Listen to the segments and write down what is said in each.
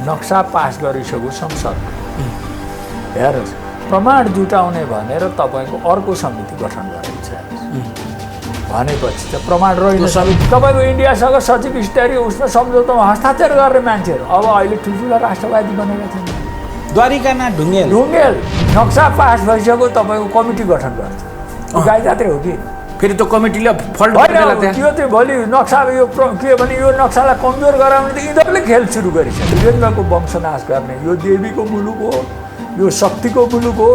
नक्सा पास गरिसक्यो संसद हेर्नुहोस् प्रमाण जुटाउने भनेर तपाईँको अर्को समिति गठन गरेको छ भनेपछि चाहिँ प्रमाण रहेन तपाईँको इन्डियासँग सचिव स्तरीय उसमा सम्झौतामा हस्ताक्षर गर्ने मान्छेहरू अब अहिले ठुल्ठुला राष्ट्रवादी बनेका छन् द्वारिकानाथ ढुङ्गेल नक्सा पास भइसक्यो तपाईँको कमिटी गठन गर्छ गाई जात्रै हो कि फेरि त्यो कमिटीले फल्ट त्यो चाहिँ भोलि नक्सा यो के भने यो नक्सालाई कमजोर गराउने त यिनीहरूले खेल सुरु गरिसक्यो वीरेन्द्रको वंशनाश गर्ने यो देवीको मुलुक हो यो शक्तिको मुलुक हो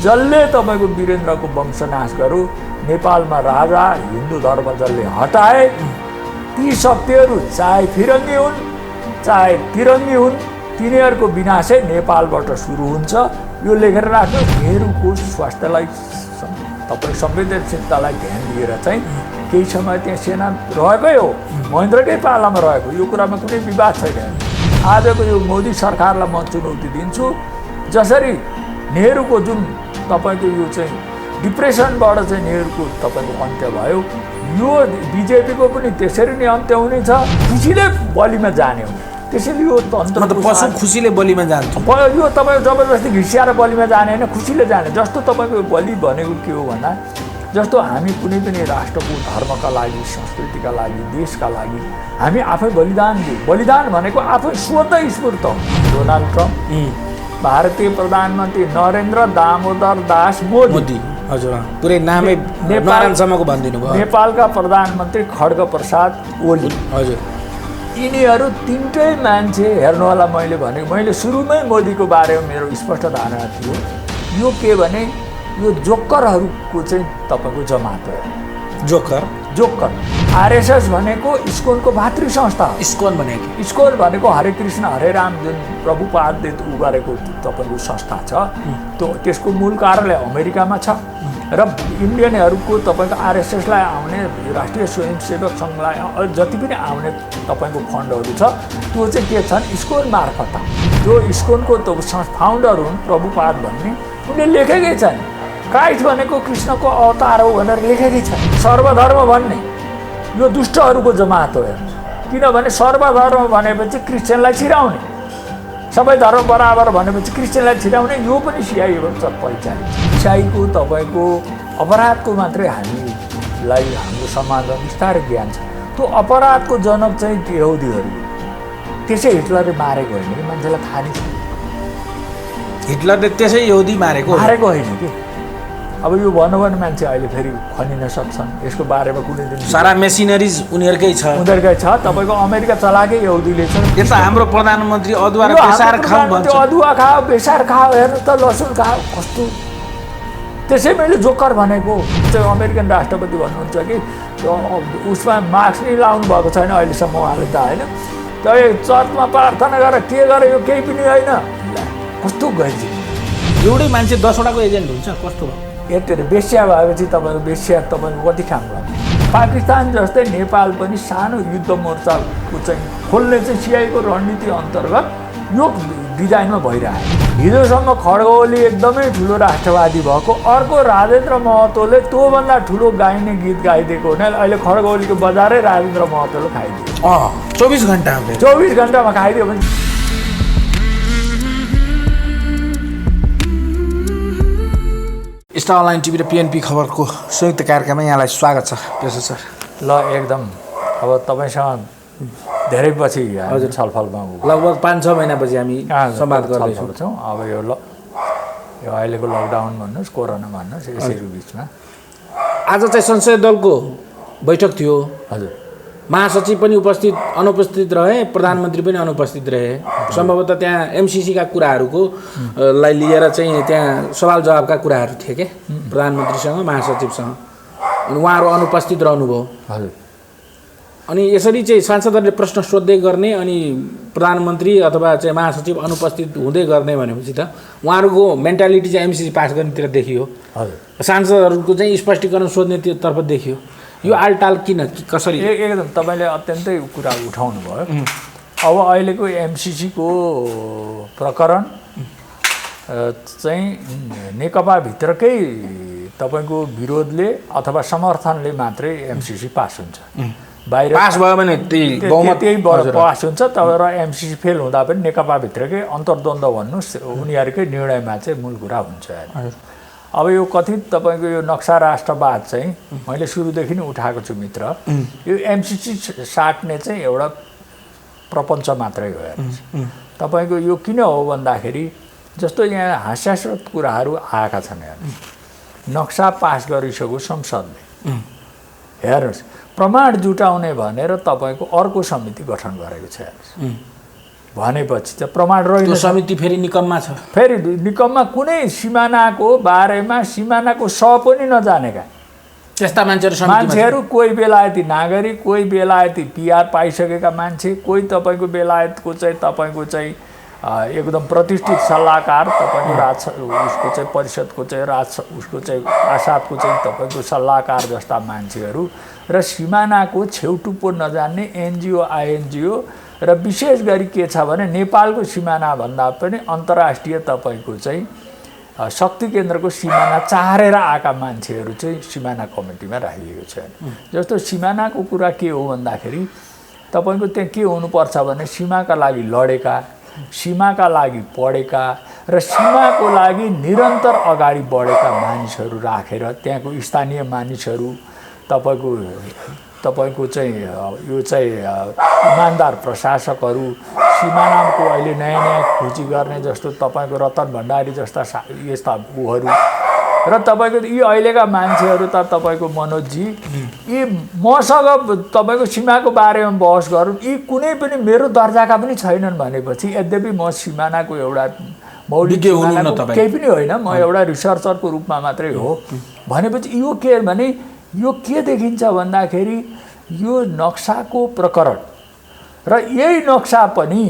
जसले तपाईँको वीरेन्द्रको वंशनाश गर्यो नेपालमा राजा हिन्दू धर्म जसले हटाए ती शक्तिहरू चाहे फिरङ्गी हुन् चाहे तिरङ्गी हुन् तिनीहरूको विनाशै नेपालबाट सुरु हुन्छ यो लेखेर राख्नु नेहरूको स्वास्थ्यलाई तपाईँ संवेदनशीलतालाई ध्यान दिएर चाहिँ केही समय त्यहाँ सेना रहेकै हो महेन्द्रकै पालामा रहेको यो कुरामा कुनै विवाद छैन आजको यो मोदी सरकारलाई म चुनौती दिन्छु जसरी नेहरूको जुन तपाईँको यो चाहिँ डिप्रेसनबाट चाहिँ नेहरूको तपाईँको अन्त्य भयो यो बिजेपीको पनि त्यसरी नै अन्त्य हुनेछ खुसीले बलिमा जाने हो त्यसैले यो तन्त्र पशु खुसीले बलिमा जान्छ यो तपाईँ जबरजस्ती घिसिएर बलिमा जाने होइन खुसीले जाने जस्तो तपाईँको बलि भनेको के हो भन्दा जस्तो हामी कुनै पनि राष्ट्रको धर्मका लागि संस्कृतिका लागि देशका लागि हामी आफै बलिदान दिउँ बलिदान भनेको आफै स्वतः स्फूर्त हो डोनाल्ड ट्रम्प भारतीय प्रधानमन्त्री नरेन्द्र दामोदर दास मोदी हजुर पुरै नामै नारायणसम्मको भनिदिनु भयो नेपालका प्रधानमन्त्री खड्ग प्रसाद ओली हजुर यिनीहरू तिनटै मान्छे हेर्नु होला मैले सुरुमै मोदीको बारेमा मेरो स्पष्ट धारणा थियो यो के भने यो जोक्करहरूको चाहिँ तपाईँको जमात हो जोक्कर आरएसएस भनेको इस्कोनको भातृ संस्था हो इस्कोन भनेको हरे कृष्ण हरे राम जुन प्रभुपादले उ गरेको तपाईँको संस्था छ त्यो त्यसको मूल कार्यालय अमेरिकामा छ र इन्डियनहरूको तपाईँको आरएसएसलाई आउने राष्ट्रिय स्वयंसेवक सङ्घलाई जति पनि आउने तपाईँको फन्डहरू छ त्यो चाहिँ के छन् इस्कोन मार्फत त्यो इस्कोनको फाउन्डर हुन् प्रभुपाद भन्ने उनले लेखेकै छन् क्राइस्ट भनेको कृष्णको अवतार हो भनेर लेखेकै छ सर्वधर्म भन्ने यो दुष्टहरूको जमात हो किनभने सर्वधर्म भनेपछि क्रिस्चियनलाई छिराउने सबै धर्म बराबर भनेपछि क्रिस्चियनलाई छिराउने यो पनि सिआईबाट परिचालित इसाईको तपाईँको अपराधको मात्रै हामीलाई हाम्रो समाजमा बिस्तारै ज्ञान छ त्यो अपराधको जनक चाहिँ यहुदीहरू त्यसै हिटलरले मारेको होइन कि मान्छेलाई थाहा नै छ हिटलरले त्यसै यहुदी मारेको होइन कि अब यो भन्नु मान्छे अहिले फेरि खनिन सक्छन् यसको बारेमा कुनै दिन सारा मेसिनरिज उनीहरूकै छ तपाईँको अमेरिका चलाएकै यहुदीले छ यता हाम्रो प्रधानमन्त्री अदुवा र बेसार खाऊ भन्छ अदुवा खाऊ बेसार खाऊ हेर्नु त लसुन खाऊ कस्तो त्यसै मैले जोकर भनेको चाहिँ अमेरिकन राष्ट्रपति भन्नुहुन्छ कि उसमा मास्क नै लाउनु भएको छैन अहिलेसम्म उहाँले त होइन त चर्चमा प्रार्थना गरेर के गरे यो केही पनि होइन कस्तो गइदियो एउटै मान्छे 10वटाको एजेन्ट हुन्छ कस्तो भयो यति बेस्या भएपछि तपाईँको बेस्या तपाईँको कति काम गर्नु पाकिस्तान जस्तै नेपाल पनि सानो युद्ध मोर्चाको चाहिँ खोल्ने चाहिँ सिआईको रणनीति अन्तर्गत यो डिजाइनमा भइरहेको हिजोसम्म खड्ग ओली एकदमै ठुलो राष्ट्रवादी भएको अर्को राजेन्द्र महतोले त्योभन्दा ठुलो गाइने गीत गाइदिएको हुनाले अहिले खड्ग ओलीको बजारै राजेन्द्र महतोले खाइदियो 24 घन्टामा खाइदियो भने स्टार अनलाइन टिभी र पिएनपी खबरको संयुक्त कार्यक्रममा यहाँलाई स्वागत छ प्रोफेसर सर ल एकदम अब तपाईँसँग धेरै पछि हजुर छलफलमा लगभग 5-6 महिनापछि हामी संवाद गर्दैछौँ अब यो अहिलेको लकडाउन भन्नुहोस् कोरोना भन्नुहोस् यसैको बिचमा आज चाहिँ संसदीय दलको बैठक थियो हजुर महासचिव पनि अनुपस्थित रहे प्रधानमन्त्री पनि अनुपस्थित रहे सम्भवतः त्यहाँ एमसिसीका कुराहरूको लाई लिएर चाहिँ त्यहाँ सवाल जवाबका कुराहरू थिए के प्रधानमन्त्रीसँग महासचिवसँग अनि उहाँहरू अनुपस्थित रहनुभयो हजुर अनि यसरी चाहिँ सांसदहरूले प्रश्न सोध्दै गर्ने अनि प्रधानमन्त्री अथवा चाहिँ महासचिव अनुपस्थित हुँदै गर्ने भनेपछि त उहाँहरूको मेन्टालिटी चाहिँ एमसिसी पास गर्नेतिर देखियो हजुर सांसदहरूको चाहिँ स्पष्टीकरण सोध्नेतर्फ देखियो यो आलटाल किन कसरी एकदम तपाईँले अत्यन्तै कुरा उठाउनु भयो अब अहिलेको एमसिसीको प्रकरण चाहिँ नेकपाभित्रकै तपाईँको विरोधले अथवा समर्थनले मात्रै एमसिसी पास हुन्छ बाहिर पास भयो भने त्यही बहुमत त्यही पास हुन्छ तर एमसिसी फेल हुँदा पनि नेकपाभित्रकै अन्तर्द्वन्द्व भन्नुहोस् उनीहरूकै निर्णयमा चाहिँ मूल कुरा हुन्छ। अब यो कथित तपाईँको यो नक्सा राष्ट्रवाद चाहिँ मैले सुरुदेखि नै उठाएको छु मित्र, यो एमसिसी साट्ने चाहिँ एउटा प्रपञ्च मात्रै हो हेर्नुहोस्। तपाईँको यो किन हो भन्दाखेरि जस्तो यहाँ हास्यास्पद कुराहरू आएका छन् हेर्नुहोस्। नक्सा पास गरिसक्यो संसदले, हेर्नुहोस् प्रमाण जुटाउने भनेर तपाईँको अर्को समिति गठन गरेको छ हेर्नुहोस्। भनेपछि चाहिँ प्रमाण रहेन, समिति फेरि निकममा छ, फेरि निकममा कुनै सिमानाको बारेमा सिमानाको स पनि नजानेका त्यस्ता मान्छेहरू, कोही बेलायती नागरिक, कोही बेलायती पिआर पाइसकेका मान्छे, कोही तपाईँको बेलायतको चाहिँ तपाईँको चाहिँ एकदम प्रतिष्ठित सल्लाहकार, तपाईँको उसको चाहिँ परिषदको चाहिँ उसको चाहिँ आसादको चाहिँ तपाईँको सल्लाहकार जस्ता मान्छेहरू र सिमानाको छेउटुप्पो नजान्ने एनजिओ आइएनजिओ र विशेष गरी के छ भने नेपालको सिमाना भन्दा पनि अन्तर्राष्ट्रिय तपाईँको चाहिँ शक्ति केन्द्रको सिमाना चाहेर आएका मान्छेहरू चाहिँ सिमाना कमिटीमा राखिएको छ। जस्तो सिमानाको कुरा के हो भन्दाखेरि तपाईँको त्यहाँ के हुनुपर्छ भने सीमाका लागि लडेका, सीमाका लागि पढेका र सीमाको लागि निरन्तर अगाडि बढेका मानिसहरू राखेर त्यहाँको स्थानीय मानिसहरू तपाईँको चाहिँ यो चाहिँ इमान्दार प्रशासकहरू, सिमानाको अहिले नयाँ नयाँ खोजी गर्ने जस्तो तपाईँको रतन भण्डारी जस्ता यस्ता उहरू र तपाईँको यी अहिलेका मान्छेहरू त तपाईँको मनोजजी यी मसँग तपाईँको सीमाको बारेमा बहस गरौँ, यी कुनै पनि मेरो दर्जाका पनि छैनन् भनेपछि यद्यपि म सिमानाको एउटा मौलिक केही पनि होइन, म एउटा रिसर्चरको रूपमा मात्रै हो भनेपछि यो के भने यो के देखिन्छ भन्दाखेरि यो नक्साको प्रकरण र यही नक्सा पनि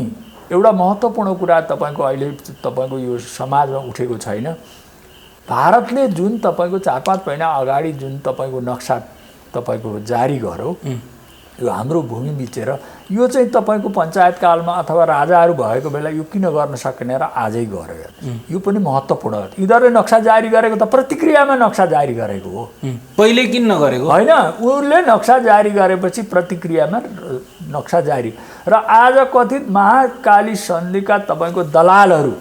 एउटा महत्त्वपूर्ण कुरा तपाईँको अहिले तपाईँको यो समाजमा उठेको छैन। भारतले जुन तपाईँको 4-5 महिना अगाडि जुन तपाईँको नक्सा तपाईँको जारी गर्यो, यो हाम्रो भूमि बिचेर यो चाहिँ तपाईँको पञ्चायत कालमा अथवा राजाहरू भएको बेला यो किन गर्न सकेन र आजै गर्यो, यो पनि महत्त्वपूर्ण हो। यिनीहरूले नक्सा जारी गरेको त प्रतिक्रियामा नक्सा जारी गरेको हो, पहिले किन नगरेको होइन। उनले नक्सा जारी गरेपछि प्रतिक्रियामा नक्सा जारी र आज कथित महाकाली सन्धिका तपाईँको दलालहरू,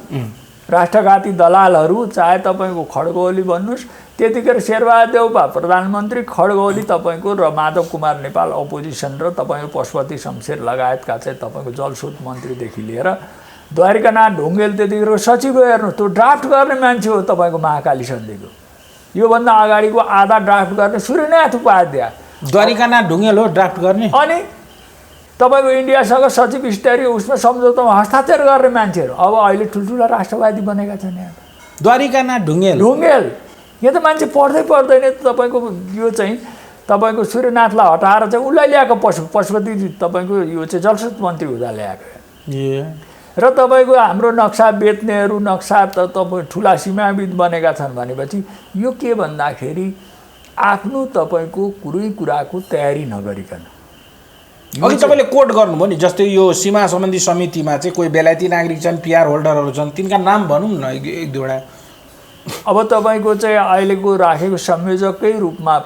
राष्ट्रघाती दलालहरू, चाहे तपाईँको खड्गौली भन्नुहोस्, त्यतिखेर शेरबहादुर देउपा प्रधानमन्त्री, खड्गौली तपाईँको र माधव कुमार नेपाल अपोजिसन र तपाईँको पशुपति शमशेर लगायतका चाहिँ तपाईँको जलस्रोत मन्त्रीदेखि लिएर द्वारिकानाथ ढुङ्गेल त्यतिखेर सचिव हेर्नुहोस्, त्यो ड्राफ्ट गर्ने मान्छे हो तपाईँको महाकाली सन्धिको। योभन्दा अगाडिको आधा ड्राफ्ट गर्ने सूर्यनाथ उपाध्याय, द्वारिकानाथ ढुङ्गेल हो ड्राफ्ट गर्ने। अनि तपाईँको इन्डियासँग सचिव स्तरीय उसमा सम्झौतामा हस्ताक्षर गर्ने मान्छेहरू अब अहिले ठुल्ठुला राष्ट्रवादी बनेका छन्। यहाँ द्वारिकानाथ ढुङ्गेल यहाँ त मान्छे पढ्दै पढ्दैन। तपाईँको यो चाहिँ तपाईँको सूर्यनाथलाई हटाएर चाहिँ उसलाई ल्याएको पशुपति तपाईँको यो चाहिँ जलस्रोत मन्त्री हुँदा ल्याएको र तपाईँको हाम्रो नक्सा बेच्नेहरू, नक्सा त तपाईँ ठुला सीमाविद बनेका छन् भनेपछि यो के भन्दाखेरि आफ्नो तपाईँको कुनै कुराको तयारी नगरिकन। अघि तपाईँले कोट गर्नुभयो नि, जस्तै यो सीमा सम्बन्धी समितिमा चाहिँ कोही बेलायती नागरिक छन्, पिआर होल्डरहरू छन्, तिनका नाम भनौँ न एक दुईवटा। अब तपाईँको चाहिँ अहिलेको राखेको संयोजककै रूपमा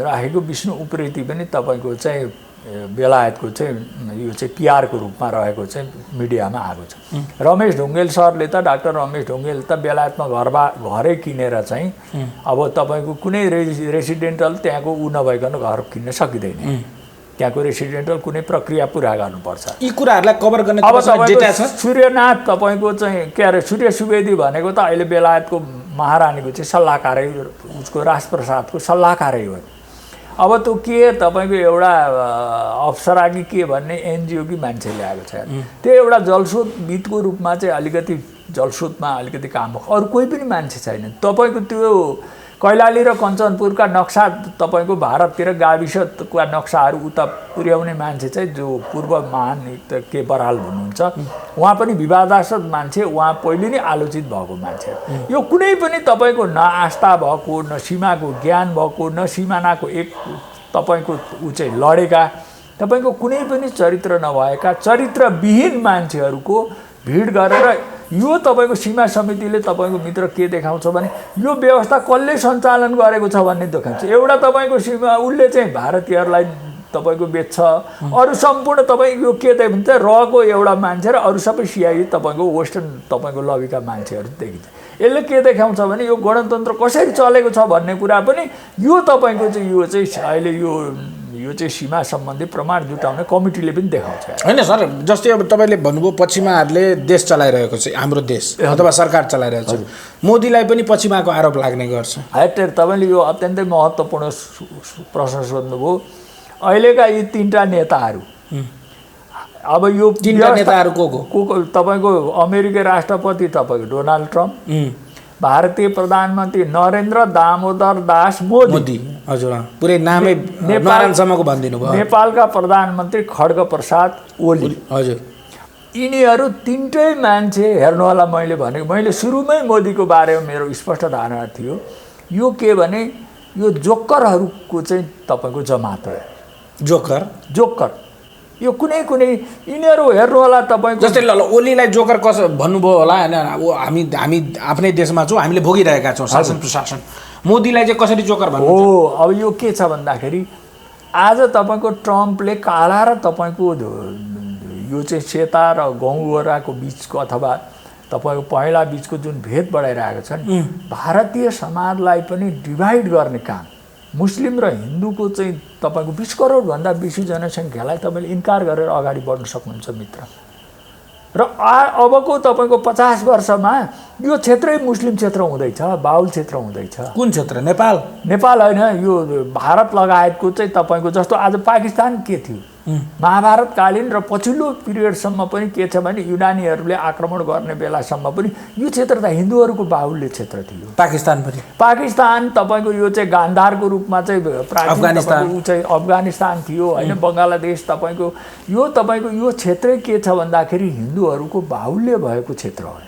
राखेको विष्णु उप्रेती पनि तपाईँको चाहिँ बेलायतको चाहिँ यो चाहिँ पिआरको रूपमा रहेको चाहिँ मिडियामा आएको छ। रमेश ढुङ्गेल सरले त, डाक्टर रमेश ढुङ्गेल त बेलायतमा घरै किनेर चाहिँ अब तपाईँको कुनै रेसिडेन्टल त्यहाँको ऊ नभइकन घर किन्न सकिँदैन, त्यहाँको रेसिडेन्टल कुनै प्रक्रिया पुरा गर्नुपर्छ। यी कुराहरूलाई कभर गर्ने अब तपाईँको सूर्यनाथ तपाईँको चाहिँ के अरे सूर्य सुवेदी भनेको त अहिले बेलायतको महारानीको चाहिँ सल्लाहकारै, उसको राजप्रसादको सल्लाहकारै हो। अब त्यो के तपाईँको एउटा अप्सरा कि के भन्ने एनजिओ कि मान्छे ल्याएको छ, त्यो एउटा जलस्रोतविदको रूपमा चाहिँ अलिकति जलस्रोतमा अलिकति काम भएको, अरू कोही पनि मान्छे छैन। तपाईँको त्यो कैलाली र कञ्चनपुरका नक्सा तपाईँको भारततिर गाविसका नक्साहरू उता पुर्याउने मान्छे चाहिँ जो पूर्व महान के बराल हुनुहुन्छ, उहाँ पनि विवादास्पद मान्छे, उहाँ पहिले नै आलोचित भएको मान्छे। यो कुनै पनि तपाईँको न आस्था भएको, न सीमाको ज्ञान भएको, न सिमानाको एक तपाईँको ऊ चाहिँ लडेका, तपाईँको कुनै पनि चरित्र नभएका चरित्रविहीन मान्छेहरूको भिड गरेर यो तपाईँको सीमा समितिले तपाईँको मित्र के देखाउँछ भने यो व्यवस्था कसले सञ्चालन गरेको छ भन्ने देखाउँछ। एउटा तपाईँको सीमा उसले चाहिँ भारतीयहरूलाई तपाईँको बेच्छ अरू सम्पूर्ण तपाईँ यो के त भन्छ रको एउटा मान्छे र अरू सबै सिआइडी तपाईँको वेस्टर्न तपाईँको लबीका मान्छेहरू देखिन्छ यसले के देखाउँछ भने यो गणतन्त्र कसरी चलेको छ भन्ने कुरा पनि यो तपाईँको चाहिँ यो चाहिँ अहिले यो चाहिँ सीमा सम्बन्धी प्रमाण जुटाउने कमिटीले पनि देखाउँछ होइन सर जस्तै अब तपाईँले भन्नुभयो पश्चिमाहरूले देश चलाइरहेको छ हाम्रो देश अथवा सरकार चलाइरहेको छ मोदीलाई पनि पश्चिमाको आरोप लाग्ने गर्छ हेटेर तपाईँले यो अत्यन्तै महत्त्वपूर्ण प्रश्न सोध्नुभयो अहिलेका यी तीनटा नेताहरू अब यो तीनटा नेताहरू को तपाईँको अमेरिकी राष्ट्रपति तपाईँको डोनाल्ड ट्रम्प भारतीय प्रधानमन्त्री नरेन्द्र दामोदर दास मोदी हजुर पुरै नामै नारायणसम्मको भनिदिनु भयो नेपालका प्रधानमन्त्री खड्ग प्रसाद ओली हजुर यिनीहरू तीनटै मान्छे हेर्नु होला मैले सुरुमै मोदीको बारेमा मेरो स्पष्ट धारणा थियो यो के भने यो जोक्करहरूको चाहिँ तपाईँको जमात हो जोक्कर यो कुनै यिनीहरू हेर्नु होला तपाईँको जस्तै ल ओलीलाई जोकर कसो भन्नुभयो होला होइन हामी आफ्नै देशमा छौँ हामीले भोगिरहेका छौँ शासन प्रशासन मोदीलाई चाहिँ कसरी जोकर भन्नु हो अब यो के छ भन्दाखेरि आज तपाईँको ट्रम्पले काला र तपाईँको यो चाहिँ सेता र गहुँवराको बिचको अथवा तपाईँको पहेँला बिचको जुन भेद बढाइरहेको छन् भारतीय समाजलाई पनि डिभाइड गर्ने काम मुस्लिम र हिन्दूको चाहिँ तपाईँको 20 करोडभन्दा बेसी जनसङ्ख्यालाई तपाईँले इन्कार गरेर अगाडि बढ्न सक्नुहुन्छ मित्र र अबको तपाईँको 50 वर्षमा यो क्षेत्रै मुस्लिम क्षेत्र हुँदैछ बाहुल क्षेत्र हुँदैछ कुन क्षेत्र नेपाल होइन यो भारत लगायतको चाहिँ तपाईँको जस्तो आज पाकिस्तान के थियो महाभारतकालीन र पछिल्लो पिरियडसम्म पनि के छ भने युनानीहरूले आक्रमण गर्ने बेलासम्म पनि यो क्षेत्र त हिन्दूहरूको बाहुल्य क्षेत्र थियो पाकिस्तान तपाईँको यो चाहिँ गान्धारको रूपमा चाहिँ अफगानिस्तान थियो होइन बङ्गलादेश तपाईँको यो क्षेत्रै के छ भन्दाखेरि हिन्दूहरूको बाहुल्य भएको क्षेत्र हो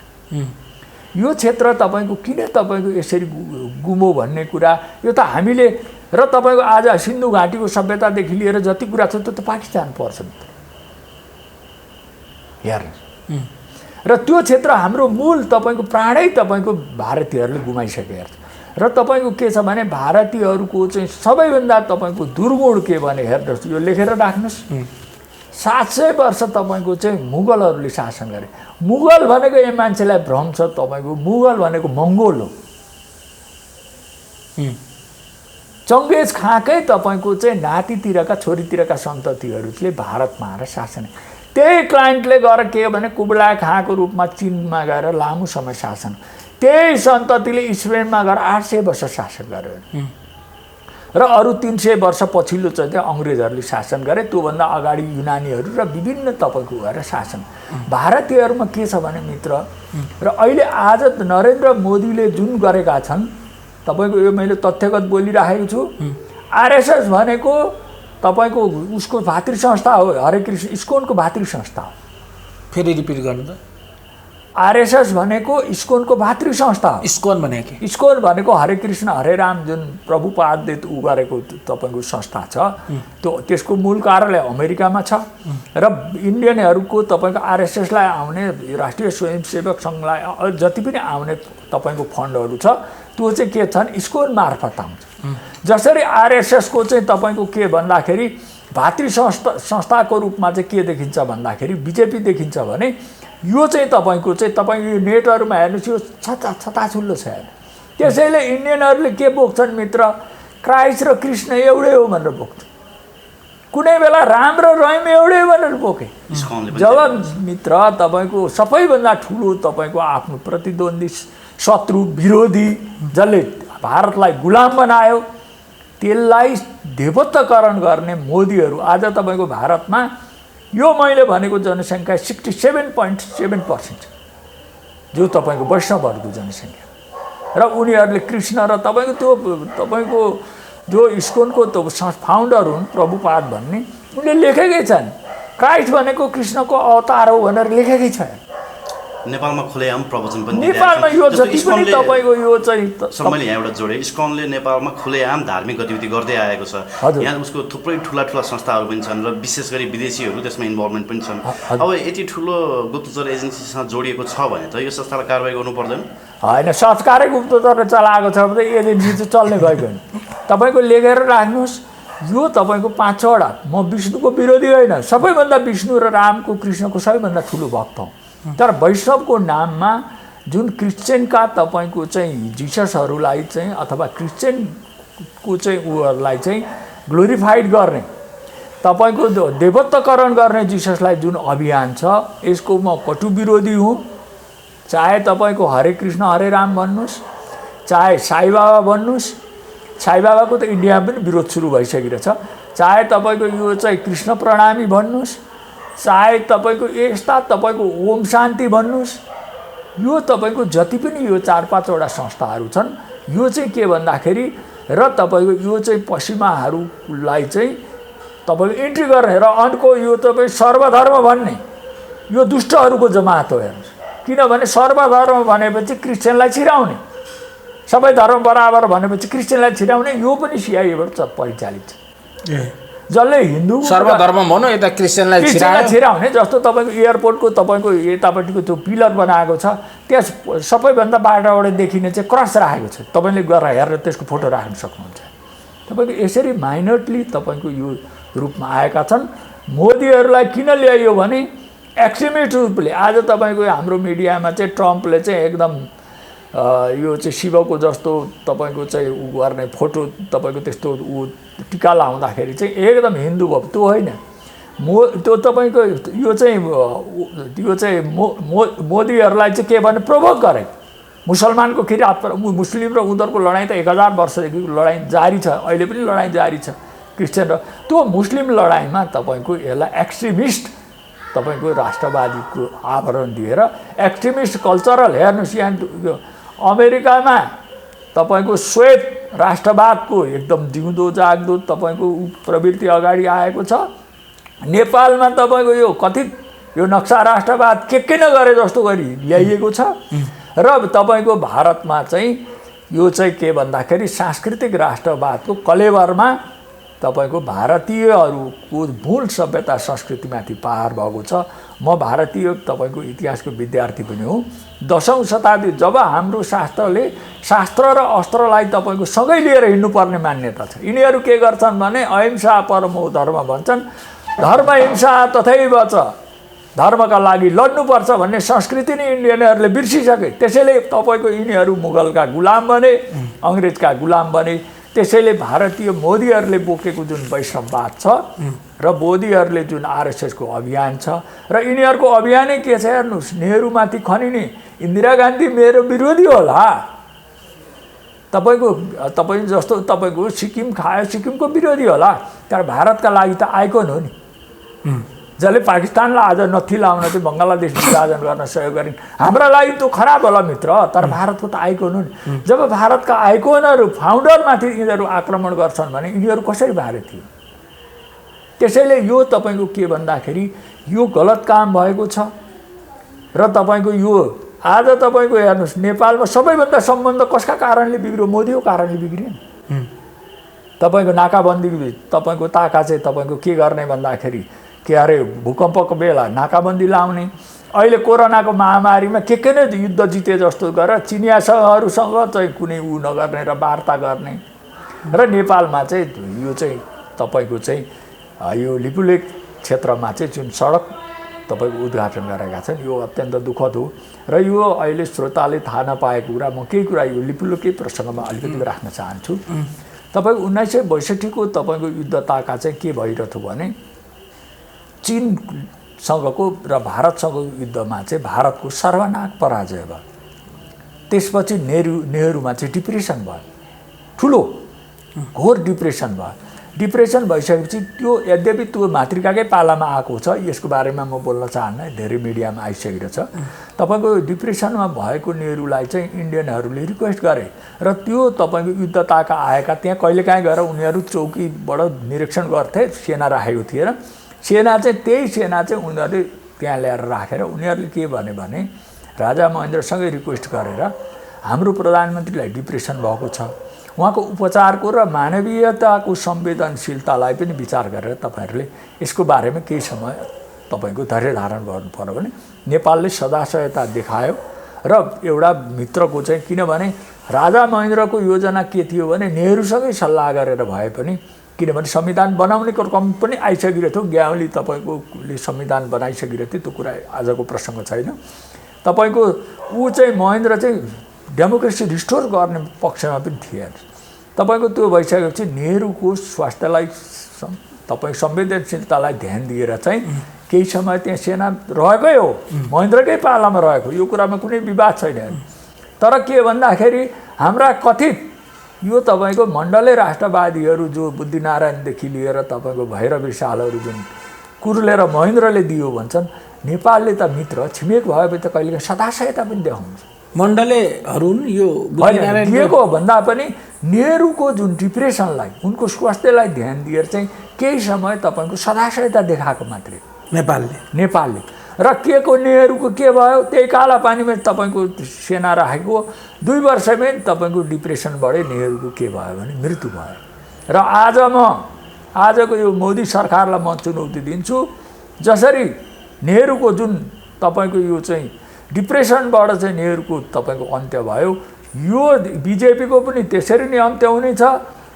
यो क्षेत्र तपाईँको किन तपाईँको यसरी गुमो भन्ने कुरा यो त हामीले र तपाईँको आज सिन्धु घाटीको सभ्यतादेखि लिएर जति कुरा छ त्यो त पाकिस्तान पर्छ हेर्नु र त्यो क्षेत्र हाम्रो मूल तपाईँको प्राणै तपाईँको भारतीयहरूले गुमाइसकेको छ र तपाईँको के छ भने भारतीयहरूको चाहिँ सबैभन्दा तपाईँको दुर्गुण के भने हेर्नुहोस् यो लेखेर राख्नुहोस् 700 वर्ष तपाईँको चाहिँ मुगलहरूले शासन गरे मुगल भनेको यो मान्छेलाई भ्रम छ तपाईँको मुगल भनेको मङ्गोल हो चङ्गेज खाँकै तपाईँको चाहिँ नातितिरका छोरीतिरका सन्ततिहरूले भारतमा आएर शासन त्यही क्लाइन्टले गएर के भने कुबलाई खाँको रूपमा चिनमा गएर लामो समय शासन त्यही सन्ततिले स्पेनमा गएर 800 वर्ष शासन गर्यो र अरू 300 वर्ष पछिल्लो चाहिँ अङ्ग्रेजहरूले शासन गरे त्योभन्दा अगाडि युनानीहरू र विभिन्न तपाईँको गएर शासन भारतीयहरूमा के छ भने मित्र र अहिले आज नरेन्द्र मोदीले जुन गरेका छन् तपाईँको यो मैले तथ्यगत बोलिरहेको छु आरएसएस भनेको तपाईँको उसको भातृ संस्था हो हरे कृष्ण इस्कोनको भातृ संस्था हो फेरि रिपिट गर्नु त आरएसएस भनेको इस्कोनको भातृ संस्था हो इस्कोन भनेको हरे कृष्ण हरे राम जुन प्रभुपादले उ गरेको तपाईँको संस्था छ त्यो त्यसको मूल कार्यालय अमेरिकामा छ र इन्डियनहरूको तपाईँको आरएसएसलाई आउने राष्ट्रिय स्वयंसेवक सङ्घलाई जति पनि आउने तपाईँको फन्डहरू छ त्यो चाहिँ के छन् इस्कोन मार्फत आउँछ जसरी आरएसएसको चाहिँ तपाईँको के भन्दाखेरि भातृ संस्थाको रूपमा चाहिँ के देखिन्छ भन्दाखेरि बिजेपी देखिन्छ भने यो चाहिँ तपाईँको यो नेटहरूमा हेर्नुहोस् यो छताछुल्लो छ त्यसैले इन्डियनहरूले के बोक्छन् मित्र क्राइस्ट र कृष्ण एउटै हो भनेर बोक्छ कुनै बेला राम र रहिम एउटै भनेर बोके जब मित्र तपाईँको सबैभन्दा ठुलो तपाईँको आफ्नो प्रतिद्वन्दी शत्रु विरोधी जसले भारतलाई गुलाम बनायो त्यसलाई देवत्वकरण गर्ने मोदीहरू आज तपाईँको भारतमा यो मैले भनेको जनसङ्ख्या 67.7% जो तपाईँको वैष्णवहरूको जनसङ्ख्या र उनीहरूले कृष्ण र तपाईँको जो इस्कोनको फाउन्डर हुन् प्रभुपाद भन्ने उनले लेखेकै छन् क्राइस्ट भनेको कृष्णको अवतार हो भनेर लेखेकै छ नेपालमा खुलेआम प्रवचन पनि नेपालमा यो जति पनि तपाईको यो चाहिँ सर मैले यहाँ एउटा जोडे इस्कनले नेपालमा खुलेआम धार्मिक गतिविधि गर्दै आएको छ यहाँ उसको थुप्रै ठुला संस्थाहरू पनि छन् र विशेष गरी विदेशीहरू त्यसमा इन्भल्भमेन्ट पनि छन् अब यति ठुलो गुप्तचर एजेन्सीसँग जोडिएको छ भने त यो संस्थालाई कारबाही गर्नु पर्दैन हैन सरकारै गुप्तचरले चलाएको छ भने एजेन्सी चाहिँ चल्ने गएको हैन तपाईको लेखेर राख्नुस् यो तपाईँको 5-6वटा म विष्णुको विरोधी होइन, सबैभन्दा विष्णु र रामको कृष्णको सबैभन्दा ठुलो भक्त हुँ। तर वैष्णवको नाममा जुन क्रिस्चियनका तपाईँको चाहिँ जिससहरूलाई चाहिँ अथवा क्रिस्चियनको चाहिँ उहरूलाई चाहिँ ग्लोरिफाइड गर्ने, तपाईँको देवत्वकरण गर्ने जिससलाई जुन अभियान छ यसको म कटु विरोधी हुँ। चाहे तपाईँको हरे कृष्ण हरे राम भन्नुहोस्, चाहे साई बाबा भन्नुहोस्, साई बाबाको त इन्डियामा पनि विरोध सुरु भइसकेको छ, चाहे तपाईँको यो चाहिँ कृष्ण प्रणामी भन्नुहोस्, चाहे तपाईँको यस्ता तपाईँको ओम शान्ति भन्नुहोस्, यो तपाईँको जति पनि यो 4-5वटा संस्थाहरू छन् यो चाहिँ के भन्दाखेरि र तपाईँको यो चाहिँ पश्चिमाहरूलाई चाहिँ तपाईँको इन्ट्री गर्ने र अर्को यो तपाईँ सर्वधर्म भन्ने यो दुष्टहरूको जमात हो। हेर्नुहोस्, किनभने सर्वधर्म भनेपछि क्रिस्चियनलाई छिराउने, सबै धर्म बराबर भनेपछि क्रिस्चियनलाई छिराउने, यो पनि सिआइएबाट परिचालित छ। जसले हिन्दू सर्वधर्म भन्नु यता क्रिस्चियनलाई छिराउने, जस्तो तपाईँको एयरपोर्टको तपाईँको यतापट्टिको त्यो पिलर बनाएको छ त्यस सबैभन्दा बाटाबाट देखिने चाहिँ क्रस राखेको छ, तपाईँले गएर हेरेर त्यसको फोटो राख्न सक्नुहुन्छ। तपाईँको यसरी माइनरली तपाईँको यो रूपमा आएका छन्। मोदीहरूलाई किन ल्याइयो भने एक्सट्रिमिस्ट रूपले आज तपाईँको हाम्रो मिडियामा चाहिँ ट्रम्पले चाहिँ एकदम यो चाहिँ शिवको जस्तो तपाईँको चाहिँ उ गर्ने फोटो तपाईँको त्यस्तो ऊ टिका लाउँदाखेरि चाहिँ एकदम हिन्दू भयो, त्यो होइन। त्यो तपाईँको यो चाहिँ मोदीहरूलाई चाहिँ के भने प्रोभोक गरे। मुसलमानको खिलाफ मुस्लिम र उनीहरूको लडाइँ त 1000 वर्षदेखि लडाइँ जारी छ, अहिले पनि लडाइँ जारी छ क्रिस्चियन र त्यो मुस्लिम लडाइँमा तपाईँको यसलाई एक्सट्रिमिस्ट तपाईँको राष्ट्रवादीको आवरण दिएर एक्सट्रिमिस्ट कल्चरल हेर्नुहोस् यहाँ अमेरिकामा तपाईँको श्वेत राष्ट्रवादको एकदम जिउँदो जाग्दो तपाईँको प्रवृत्ति अगाडि आएको छ। नेपालमा तपाईँको यो कथित यो नक्सा राष्ट्रवाद के नगरे जस्तो गरी ल्याइएको छ र तपाईँको भारतमा चाहिँ यो चाहिँ के भन्दाखेरि सांस्कृतिक राष्ट्रवादको कलेवरमा तपाईँको भारतीयहरूको मूल सभ्यता संस्कृतिमाथि पार भएको छ। म भारतीय तपाईँको इतिहासको विद्यार्थी पनि हुँ। 10औं शताब्दी जब हाम्रो शास्त्रले शास्त्र र अस्त्रलाई तपाईँको सँगै लिएर हिँड्नुपर्ने मान्यता छ। यिनीहरू के गर्छन् भने अहिंसा परमो धर्म भन्छन्, धर्म हिंसा तथैव च, धर्मका लागि लड्नुपर्छ भन्ने संस्कृति नै इन्डियनहरूले बिर्सिसके। त्यसैले तपाईँको यिनीहरू मुगलका गुलाम बने, अङ्ग्रेजका गुलाम बने। त्यसैले भारतीय मोदीहरूले बोकेको जुन वैष्णववाद छ र मोदीहरूले जुन आरएसएसको अभियान छ र यिनीहरूको अभियानै के छ हेर्नुहोस्, नेहरूमाथि खनिने इन्दिरा गान्धी मेरो विरोधी होला, तपाईँ जस्तो तपाईँको सिक्किम खायो सिक्किमको विरोधी होला, तर भारतका लागि त आइकन हो नि, जसले पाकिस्तानलाई आज नथी लाउन चाहिँ बङ्गलादेश विभाजन गर्न सहयोग गरिन्। हाम्रा लागि त्यो खराब होला मित्र, तर भारतको त आइकन हो नि। जब भारतका आइकनहरू फाउन्डरमाथि यिनीहरू आक्रमण गर्छन् भने यिनीहरू कसरी भारतीय? त्यसैले यो तपाईँको के भन्दाखेरि यो गलत काम भएको छ र तपाईँको यो आज तपाईँको हेर्नुहोस् नेपालमा सबैभन्दा सम्बन्ध कसका कारणले बिग्रियो? मोदीको कारणले बिग्रियो नि। तपाईँको नाकाबन्दी तपाईँको ताका चाहिँ तपाईँको के गर्ने भन्दाखेरि के अरे भूकम्पको बेला नाकाबन्दी लाउने, अहिले कोरोनाको महामारीमा के नै युद्ध जिते जस्तो गरेर चिनियाहरूसँग चाहिँ कुनै ऊ नगर्ने र वार्ता गर्ने र नेपालमा चाहिँ यो चाहिँ तपाईँको चाहिँ यो लिपुलेक क्षेत्रमा चाहिँ जुन सडक तपाईँको उद्घाटन गरेका छन् यो अत्यन्त दुःखद हो र यो अहिले श्रोताले थाहा नपाएको कुरा म केही कुरा यो लिपुलेकै प्रसङ्गमा अलिकति राख्न चाहन्छु। तपाईँको 1962 को तपाईँको युद्ध ताका चाहिँ के भइरहेको भने चीनसँगको र भारतसँगको युद्धमा चाहिँ भारतको सर्वनाक पराजय भयो। त्यसपछि नेहरूमा चाहिँ डिप्रेसन भयो, ठुलो घोर डिप्रेसन भयो। डिप्रेसन भइसकेपछि त्यो यद्यपि त्यो मातृकाकै पालामा आएको छ, यसको बारेमा म बोल्न चाहन्न, धेरै मिडियामा आइसकेको छ। तपाईँको डिप्रेसनमा भएको नेहरूलाई चाहिँ इन्डियनहरूले रिक्वेस्ट गरे र त्यो तपाईँको युद्ध ताका आएका त्यहाँ कहिलेकाहीँ गएर उनीहरू चौकीबाट निरीक्षण गर्थे, सेना राखेको थिएन। सेना चाहिँ त्यही सेना चाहिँ उनीहरूले त्यहाँ ल्याएर राखेर उनीहरूले के भने राजा महेन्द्रसँगै रिक्वेस्ट गरेर हाम्रो प्रधानमन्त्रीलाई डिप्रेसन भएको छ, उहाँको उपचारको र मानवीयताको संवेदनशीलतालाई पनि विचार गरेर तपाईँहरूले यसको बारेमा केही समय तपाईँको धैर्य धारण गर्नु पर्यो भने नेपालले सदाशयता देखायो र एउटा मित्रको चाहिँ, किनभने राजा महेन्द्रको योजना के थियो भने नेहरूसँगै सल्लाह गरेर भए पनि किनभने संविधान बनाउने क्रम पनि आइसकेको थियो। ग्यावाली तपाईँकोले संविधान बनाइसकेको थियो, त्यो कुरा आजको प्रसङ्ग छैन। तपाईँको ऊ चाहिँ महेन्द्र चाहिँ डेमोक्रेसी रिस्टोर गर्ने पक्षमा पनि थिएन। तपाईँको त्यो भइसकेपछि नेहरूको स्वास्थ्यलाई तपाईँ संवेदनशीलतालाई ध्यान दिएर चाहिँ केही समय त्यहाँ सेना रहेकै हो, महेन्द्रकै पालामा रहेको, यो कुरामा कुनै विवाद छैन। तर के भन्दाखेरि हाम्रा कथित यो तपाईँको मण्डले राष्ट्रवादीहरू जो बुद्धिनारायणदेखि लिएर तपाईँको भैरवी शालहरू जुन कुर्लेर महेन्द्रले दियो भन्छन्, नेपालले त मित्र छिमेक भएपछि त कहिलेकाहीँ सदाशयता पनि देखाउँछ। मण्डलेहरू यो दिएको भन्दा पनि नेहरूको जुन डिप्रेसनलाई, उनको स्वास्थ्यलाई ध्यान दिएर चाहिँ केही समय तपाईँको सदाशयता देखाएको मात्रै नेपालले। र के को नेहरूको के भयो, त्यही काला पानीमा तपाईँको सेना राखेको 2 वर्षमै तपाईँको डिप्रेसन बढ्यो, नेहरूको के भयो भने मृत्यु भयो। र आजको यो मोदी सरकारलाई म चुनौती दिन्छु, जसरी नेहरूको जुन तपाईँको यो चाहिँ डिप्रेसनबाट चाहिँ नेहरूको तपाईँको अन्त्य भयो, यो बिजेपीको पनि त्यसरी नै अन्त्य हुनेछ।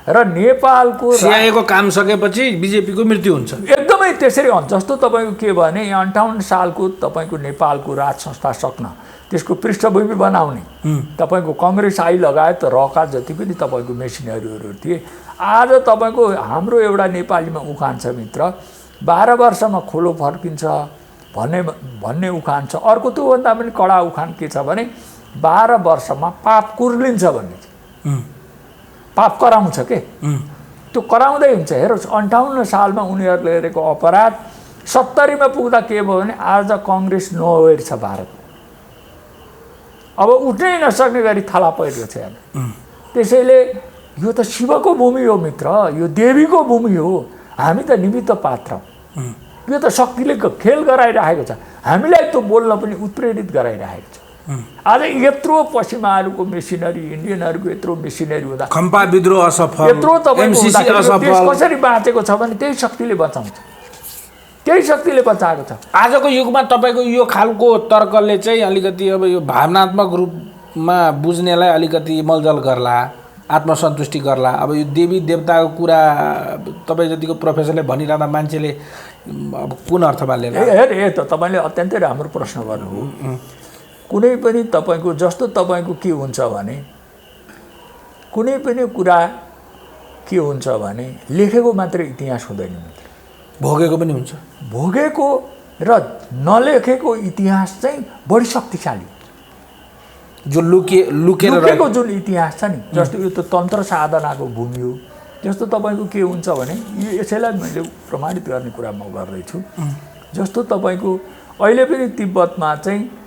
र नेपालको सिआइएको काम सकेपछि बिजेपीको मृत्यु हुन्छ, एकदमै त्यसरी हुन्छ। जस्तो तपाईँको के भने 58 सालको तपाईँको नेपालको राज संस्था सक्न, त्यसको पृष्ठभूमि बनाउने तपाईँको कङ्ग्रेस आई लगायत रका जति पनि तपाईँको मेसिनरीहरू थिए। आज तपाईँको हाम्रो एउटा नेपालीमा उखान छ मित्र, 12 वर्षमा खोलो फर्किन्छ भन्ने उखान छ। अर्को त्योभन्दा पनि कडा उखान के छ भने 12 वर्षमा पाप कुर्लिन्छ भन्ने छ। पाप कराउँछ के, त्यो कराउँदै हुन्छ। हेर्नुहोस् 58 सालमा उनीहरूले गरेको अपराध 70 पुग्दा के भयो भने आज कङ्ग्रेस नोवेर छ भारत, अब उठ्नै नसक्ने गरी थला परिरहेको छ। त्यसैले यो त शिवको भूमि हो मित्र, यो देवीको भूमि हो, हामी त निमित्त पात्र। यो त शक्तिले खेल गराइरहेको छ, हामीलाई त्यो बोल्न पनि उत्प्रेरित गराइरहेको छ। आज यत्रो पश्चिमाहरूको मेसिनरी, इन्डियनहरूको यत्रो मेसिनरी हुँदा खम्पा विद्रोह असफल, यत्रो एमसीसी असफल, कसरी बाँचेको छ भने त्यही शक्तिले बचाउँछ, त्यही शक्तिले बचाएको छ। आजको युगमा तपाईँको यो खालको तर्कले चाहिँ अलिकति अब यो भावनात्मक रूपमा बुझ्नेलाई अलिकति मलजल गर्ला, आत्मसन्तुष्टि गर्ला। अब यो देवी देवताको कुरा तपाईँ जतिको प्रोफेसरले भनिरहँदा मान्छेले अब कुन अर्थमा लिएर त तपाईँले अत्यन्तै राम्रो प्रश्न गर्नुभयो। कुनै पनि तपाईँको जस्तो तपाईँको के हुन्छ भने कुनै पनि कुरा के हुन्छ भने लेखेको मात्रै इतिहास हुँदैन मित्र, भोगेको पनि हुन्छ। भोगेको र नलेखेको इतिहास चाहिँ बढी शक्तिशाली, जो लुकेको जुन इतिहास छ नि। जस्तो यो त तन्त्र साधनाको भूमि हो। जस्तो तपाईँको के हुन्छ भने यसैलाई मैले प्रमाणित गर्ने कुरा म गर्दैछु। जस्तो तपाईँको अहिले पनि तिब्बतमा चाहिँ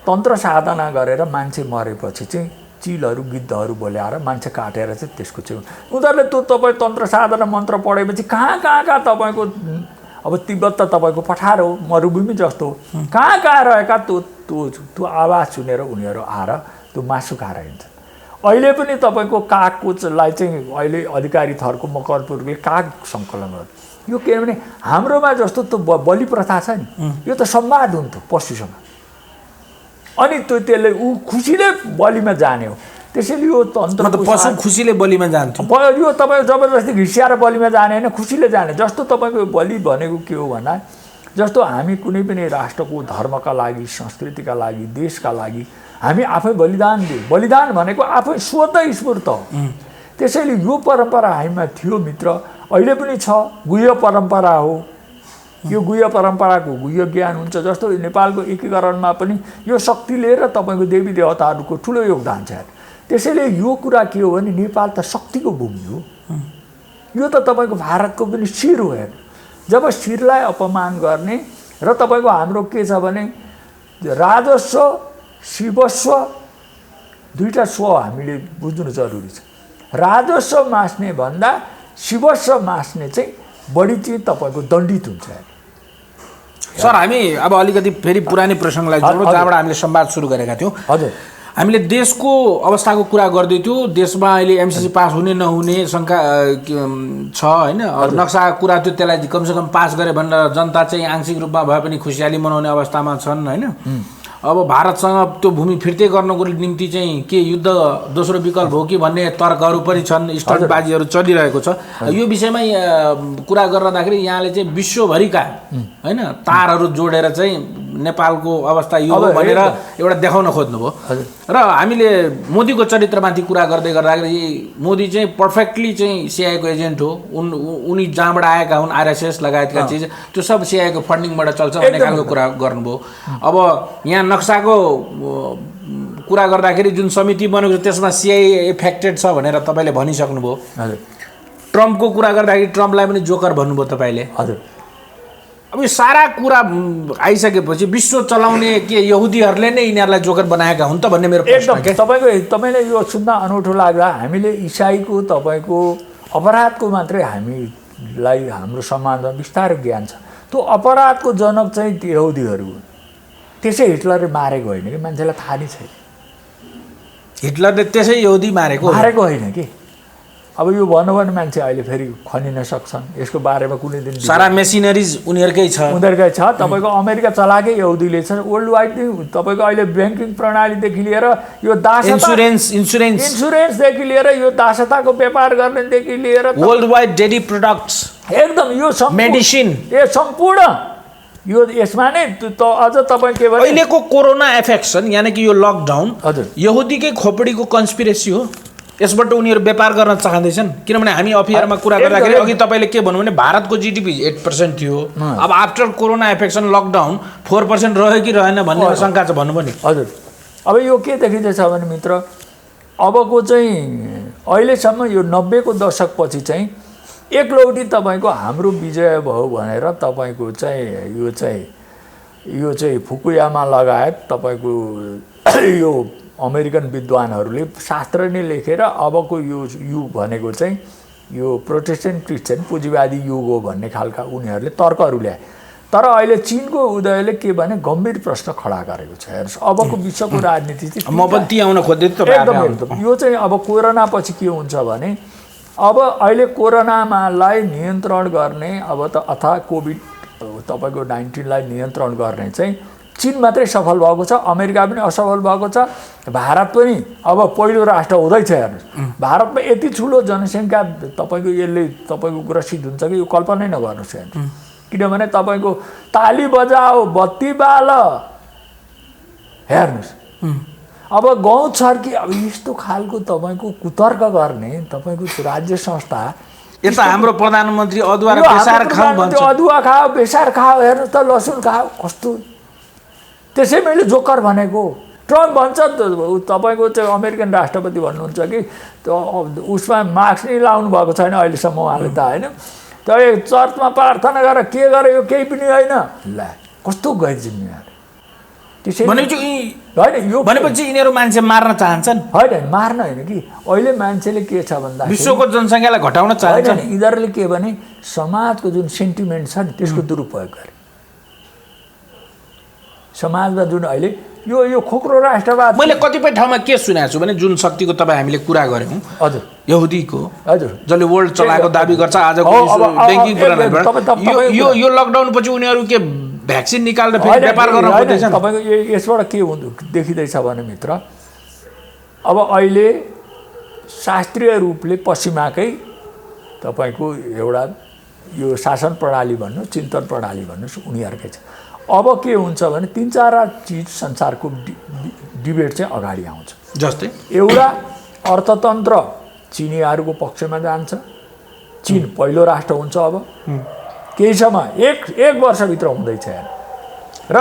तन्त्र साधना गरेर मान्छे मरेपछि चाहिँ चिलहरू गिद्धहरू बोल्याएर मान्छे काटेर चाहिँ त्यसको चाहिँ उनीहरूले त्यो तपाईँ तन्त्र साधना मन्त्र पढेपछि कहाँ तपाईँको अब तिब्बत त तपाईँको पठार हो, मरुभूमि जस्तो हो, कहाँ रहेका त्यो आवाज सुनेर उनीहरू आएर त्यो मासु खाएर हिँड्छन्। अहिले पनि तपाईँको कागलाई चाहिँ अहिले अधिकारी थरको मकरपुरले काग सङ्कलन गर्छ। यो किनभने हाम्रोमा जस्तो त्यो बलि प्रथा छ नि, यो त संवाद हुन्थ्यो पशुसँग, अनि त्यसले ऊ खुसीले बलिमा जाने हो। त्यसैले यो तन्त्र पशु खुसीले बलिमा जान्थ्यो, यो तपाईँ जबरजस्ती घिसिएर बलिमा जाने होइन, खुसीले जाने। जस्तो तपाईँको बलि भनेको के हो भन्दा जस्तो हामी कुनै पनि राष्ट्रको धर्मका लागि, संस्कृतिका लागि, देशका लागि हामी आफै बलिदान दियौँ। बलिदान भनेको आफै स्वतः स्फूर्त हो। त्यसैले यो परम्परा हामीमा थियो मित्र, अहिले पनि छ, गुह्य परम्परा हो। यो गुह्य परम्पराको गुह्य ज्ञान हुन्छ। जस्तो नेपालको एकीकरणमा पनि यो शक्तिले र तपाईँको देवी देवताहरूको ठुलो योगदान छ। त्यसैले यो कुरा के हो भने नेपाल त शक्तिको भूमि हो। यो त तपाईँको भारतको पनि शिर हो। हेर्नु, जब शिरलाई अपमान गर्ने र तपाईँको हाम्रो के छ भने राजस्व शिवस्व दुईटा स्व हामीले बुझ्नु जरुरी छ। राजस्व मास्ने भन्दा शिवस्व मास्ने चाहिँ बढी चाहिँ तपाईँको दण्डित हुन्छ। सर, हामी अब अलिकति फेरि पुरानै प्रसङ्गलाई जोडौँ जहाँबाट हामीले संवाद सुरु गरेका थियौँ। हजुर, हामीले देशको अवस्थाको कुरा गर्दै थियौँ। देशमा अहिले एमसीसी पास हुने नहुने शङ्का छ होइन, नक्साको कुरा थियो, त्यसलाई कमसेकम पास गरे भनेर जनता चाहिँ आंशिक रूपमा भए पनि खुसियाली मनाउने अवस्थामा छन् होइन। अब भारतसँग त्यो भूमि फिर्ती गर्नको निम्ति चाहिँ के युद्ध दोस्रो विकल्प हो कि भन्ने तर्कहरू पनि छन्, स्टन्टबाजीहरू चलिरहेको छ। यो विषयमा कुरा गर्दाखेरि यहाँले चाहिँ विश्वभरिका होइन तारहरू जोडेर चाहिँ नेपालको अवस्था यो हो भनेर एउटा देखाउन खोज्नुभयो। र हामीले मोदीको चरित्रमाथि कुरा गर्दै गर्दाखेरि मोदी चाहिँ पर्फेक्टली चाहिँ सिआइएको एजेन्ट हो, उनी जहाँबाट आएका हुन् आरएसएस लगायतका चिज त्यो सब सिआइएको फन्डिङबाट चल्छ भन्ने खालको कुरा गर्नुभयो। अब यहाँ नक्साको कुरा गर्दाखेरि जुन समिति बनेको छ त्यसमा सिआइए एफेक्टेड छ भनेर तपाईँले भनिसक्नुभयो। ट्रम्पको कुरा गर्दाखेरि ट्रम्पलाई पनि जोकर भन्नुभयो तपाईँले। हजुर अब यो सारा कुरा आइसकेपछि विश्व चलाउने के यहुदीहरूले नै यिनीहरूलाई जोकर बनाएका हुन् त भन्ने मेरो प्रश्न के। तपाईँलाई यो सुन्दा अनौठो लाग्दा हामीले इसाईको तपाईँको अपराधको मात्रै हामीलाई हाम्रो समाजमा बिस्तारै ज्ञान छ। त्यो अपराधको जनक चाहिँ यहुदीहरू हुन्। त्यसै हिटलरले मारेको होइन कि, मान्छेलाई थाहा नै छैन। हिटलरले त्यसै यहुदी मारेको होइन कि। अब यो भन्नु भने मान्छे अहिले फेरि खनिन सक्छन्, यसको बारेमा कुनै दिन सारा मेसिनरिज उनीहरूकै छ। तपाईँको अमेरिका चलाएकै यहुदीले छ। वर्ल्ड वाइड तपाईँको अहिले ब्याङ्किङ प्रणालीदेखि लिएर यो इन्सुरेन्सदेखि लिएर यो दासताको व्यापार गर्नेदेखि लिएर वर्ल्ड वाइड डेरी प्रोडक्ट्स एकदम यो मेडिसिन यो सम्पूर्ण यो यसमा नै अझ तपाईँ के भने अहिलेको कोरोना एफेक्सन यानि कि यो लकडाउन हजुर यहुदीकै खोपडीको कन्स्पिरेसी हो। यसबाट उनीहरू व्यापार गर्न चाहँदैछन्। किनभने हामी अफियरमा कुरा गर्दाखेरि अघि तपाईँले के भन्नु भने भारतको जिडिपी 8% थियो, अब आफ्टर कोरोना एफेक्सन लकडाउन 4% रह्यो कि रहेन भन्ने शङ्का छ भन्नु पनि। हजुर अब यो के देखिँदैछ भने मित्र, अबको चाहिँ अहिलेसम्म यो 90को दशकपछि चाहिँ एकलौटी तपाईँको हाम्रो विजय भयो भनेर तपाईँको चाहिँ यो चाहिँ फुकुयामा लगायत तपाईँको यो अमेरिकन विद्वानहरूले शास्त्र नै लेखेर अबको यो युग भनेको चाहिँ यो प्रोटेस्टेन्ट क्रिस्चियन पुँजीवादी युग हो भन्ने खालका उनीहरूले तर्कहरू ल्याए। तर अहिले चीनको उदयले के भने गम्भीर प्रश्न खडा गरेको छ। हेर्नुहोस् अबको विश्वको राजनीति म पनि ती आउन खोज्दै एकदम यो चाहिँ अब कोरोना पछि के हुन्छ भने अब अहिले कोरोनालाई नियन्त्रण गर्ने अब त अथवा कोभिड तपाईँको 19लाई नियन्त्रण गर्ने चाहिँ चीन मात्रै सफल भएको छ, अमेरिका पनि असफल भएको छ, भारत पनि अब पहिलो राष्ट्र हुँदैछ। हेर्नुहोस् भारतमा यति ठुलो जनसङ्ख्या तपाईँको यसले तपाईँको ग्रसित हुन्छ कि यो कल्पनै नगर्नुहोस्। हेर्नुहोस् किनभने तपाईँको ताली बजाओ बत्ती बाल हेर्नुहोस् अब गाउँ छर्की अब यस्तो खालको तपाईँको कुतर्क गर्ने तपाईँको राज्य संस्था यता हाम्रो प्रधानमन्त्री अदुवा र बेसार खाऊ भन्छ। अदुवा खाओ बेसार खाओ हेर्नुहोस् त लसुन खाओ कस्तो त्यसै मैले जोकर भनेको। ट्रम्प भन्छ तपाईँको चाहिँ अमेरिकन राष्ट्रपति भन्नुहुन्छ कि उसमा मास्क नै लाउनु भएको छैन अहिलेसम्म उहाँले त होइन। तर चर्चमा प्रार्थना गरेर के गरे यो केही पनि होइन। ला कस्तो गैर जिम्मेवार त्यसै होइन यो भनेपछि यिनीहरू मान्छे मार्न चाहन्छन्। होइन मार्न होइन कि अहिले मान्छेले के छ भन्दा विश्वको जनसङ्ख्यालाई घटाउन चाहन्छन्। यिनीहरूले के भने समाजको जुन सेन्टिमेन्ट छ नि त्यसको दुरुपयोग गरे। समाजमा जुन अहिले यो खोक्रो राष्ट्रवाद मैले कतिपय ठाउँमा के सुनेको छु भने जुन शक्तिको तपाईँ हामीले कुरा गऱ्यौँ हजुर यहुदीको हजुर जसले वर्ल्ड चलाएको दाबी गर्छ आजको ब्याङ्किङ प्रणालीबाट यो लकडाउन पछि उनीहरू के भ्याक्सिन निकालेर फेरि व्यापार गर्न खोज्दैछन्। तपाईँको यसबाट के देखिँदैछ भने मित्र अब अहिले शास्त्रीय रूपले पश्चिमाकै तपाईँको एउटा यो शासन प्रणाली भन्नु चिन्तन प्रणाली भन्नुहोस् उनीहरूकै छ। अब के हुन्छ भने 3-4 चिज संसारको डिबेट चाहिँ अगाडि आउँछ। जस्तै एउटा अर्थतन्त्र चिनीहरूको पक्षमा जान्छ, चीन पहिलो राष्ट्र हुन्छ। अब केही समय एक वर्षभित्र हुँदैछ र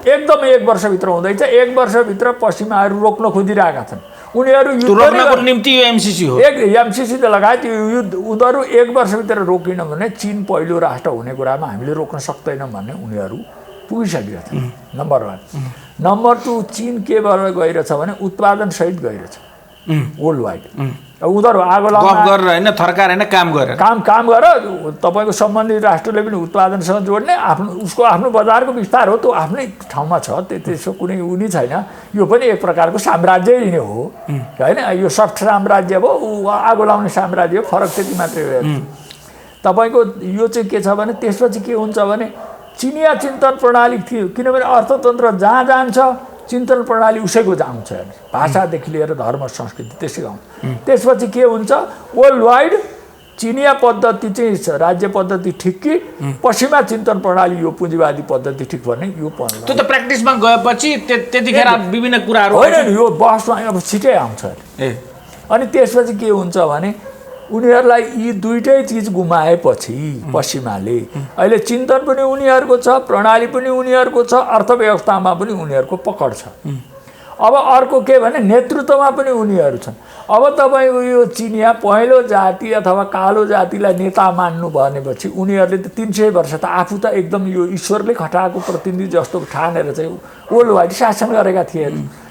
एकदम 1 वर्षभित्र हुँदैछ। 1 वर्षभित्र पश्चिमाहरू रोक्न खोजिरहेका छन्। उनीहरू रोक्नको निम्ति यो एमसीसी हो। एमसीसी त लगायत यो युद्ध उनीहरू 1 वर्षभित्र रोकिन भने चीन पहिलो राष्ट्र हुने कुरामा हामीले रोक्न सक्दैनौँ भन्ने उनीहरू पुगिसकेका छन्। नम्बर 1। नम्बर 2 चीन के भएर गइरहेछ भने उत्पादनसहित गइरहेछ वर्ल्ड वाइड। उनीहरू आगो गरेर होइन थर्काएर होइन काम गरेर तपाईँको सम्बन्धित राष्ट्रले पनि उत्पादनसँग जोड्ने उसको आफ्नो बजारको विस्तार हो। त्यो आफ्नै ठाउँमा छ, त्यसको कुनै उ नै छैन। यो पनि एक प्रकारको साम्राज्य नै हो होइन। यो सफ्ट साम्राज्य हो, आगो लाउने साम्राज्य हो, फरक त्यति मात्रै हो। तपाईँको यो चाहिँ के छ भने त्यसपछि के हुन्छ भने चिनिया चिन्तन प्रणाली थियो, किनभने अर्थतन्त्र जहाँ जान्छ चिन्तन प्रणाली उसैको जान्छ, भाषादेखि लिएर धर्म संस्कृति त्यसै आउँछ। त्यसपछि के हुन्छ, वर्ल्ड वाइड चिनिया पद्धति चाहिँ राज्य पद्धति ठिक कि पश्चिमा चिन्तन प्रणाली यो पुँजीवादी पद्धति ठिक भन्ने यो पर्छ। त्यो त प्र्याक्टिसमा गएपछि त्यतिखेर विभिन्न कुराहरू होइन, यो बहसमा अब छिटै आउँछ। अनि त्यसपछि के हुन्छ भने उनीहरूलाई यी दुईटै चिज गुमाएपछि पश्चिमाले अहिले चिन्तन पनि उनीहरूको छ, प्रणाली पनि उनीहरूको छ, अर्थव्यवस्थामा पनि उनीहरूको पकड छ। अब अर्को के भने नेतृत्वमा पनि उनीहरू छन्। अब तपाईँको यो चिनिया पहेँलो जाति अथवा कालो जातिलाई नेता मान्नु भनेपछि उनीहरूले त 300 वर्ष त आफू त एकदम यो ईश्वरले खटाएको प्रतिनिधि जस्तो ठानेर चाहिँ वर्ल्ड वाइड शासन गरेका थिए।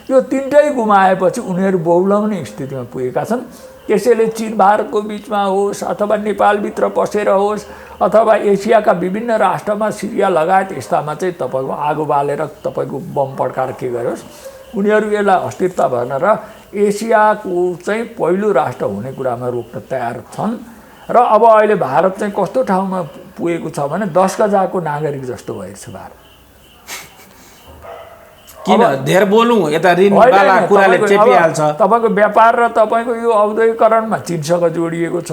यो तिनटै गुमाएपछि उनीहरू बहुलाउने स्थितिमा पुगेका छन्। त्यसैले चीन भारतको बिचमा होस् अथवा नेपालभित्र पसेर होस् अथवा एसियाका विभिन्न राष्ट्रमा सिरिया लगायत यस्तामा चाहिँ तपाईँको आगो बालेर तपाईँको बम पड्काएर के गरोस्, उनीहरू यसलाई अस्थिरता भएन र एसियाको चाहिँ पहिलो राष्ट्र हुने कुरामा रोक्न तयार छन्। र अब अहिले भारत चाहिँ कस्तो ठाउँमा पुगेको छ भने 10 गजाको नागरिक जस्तो भइरहेछ भारत। किन धेर बोलौँ, यता ऋणवाला कुराले चेपिहाल्छ। तपाईँको व्यापार र तपाईँको यो औद्योगिकरणमा चीनसँग जोडिएको छ।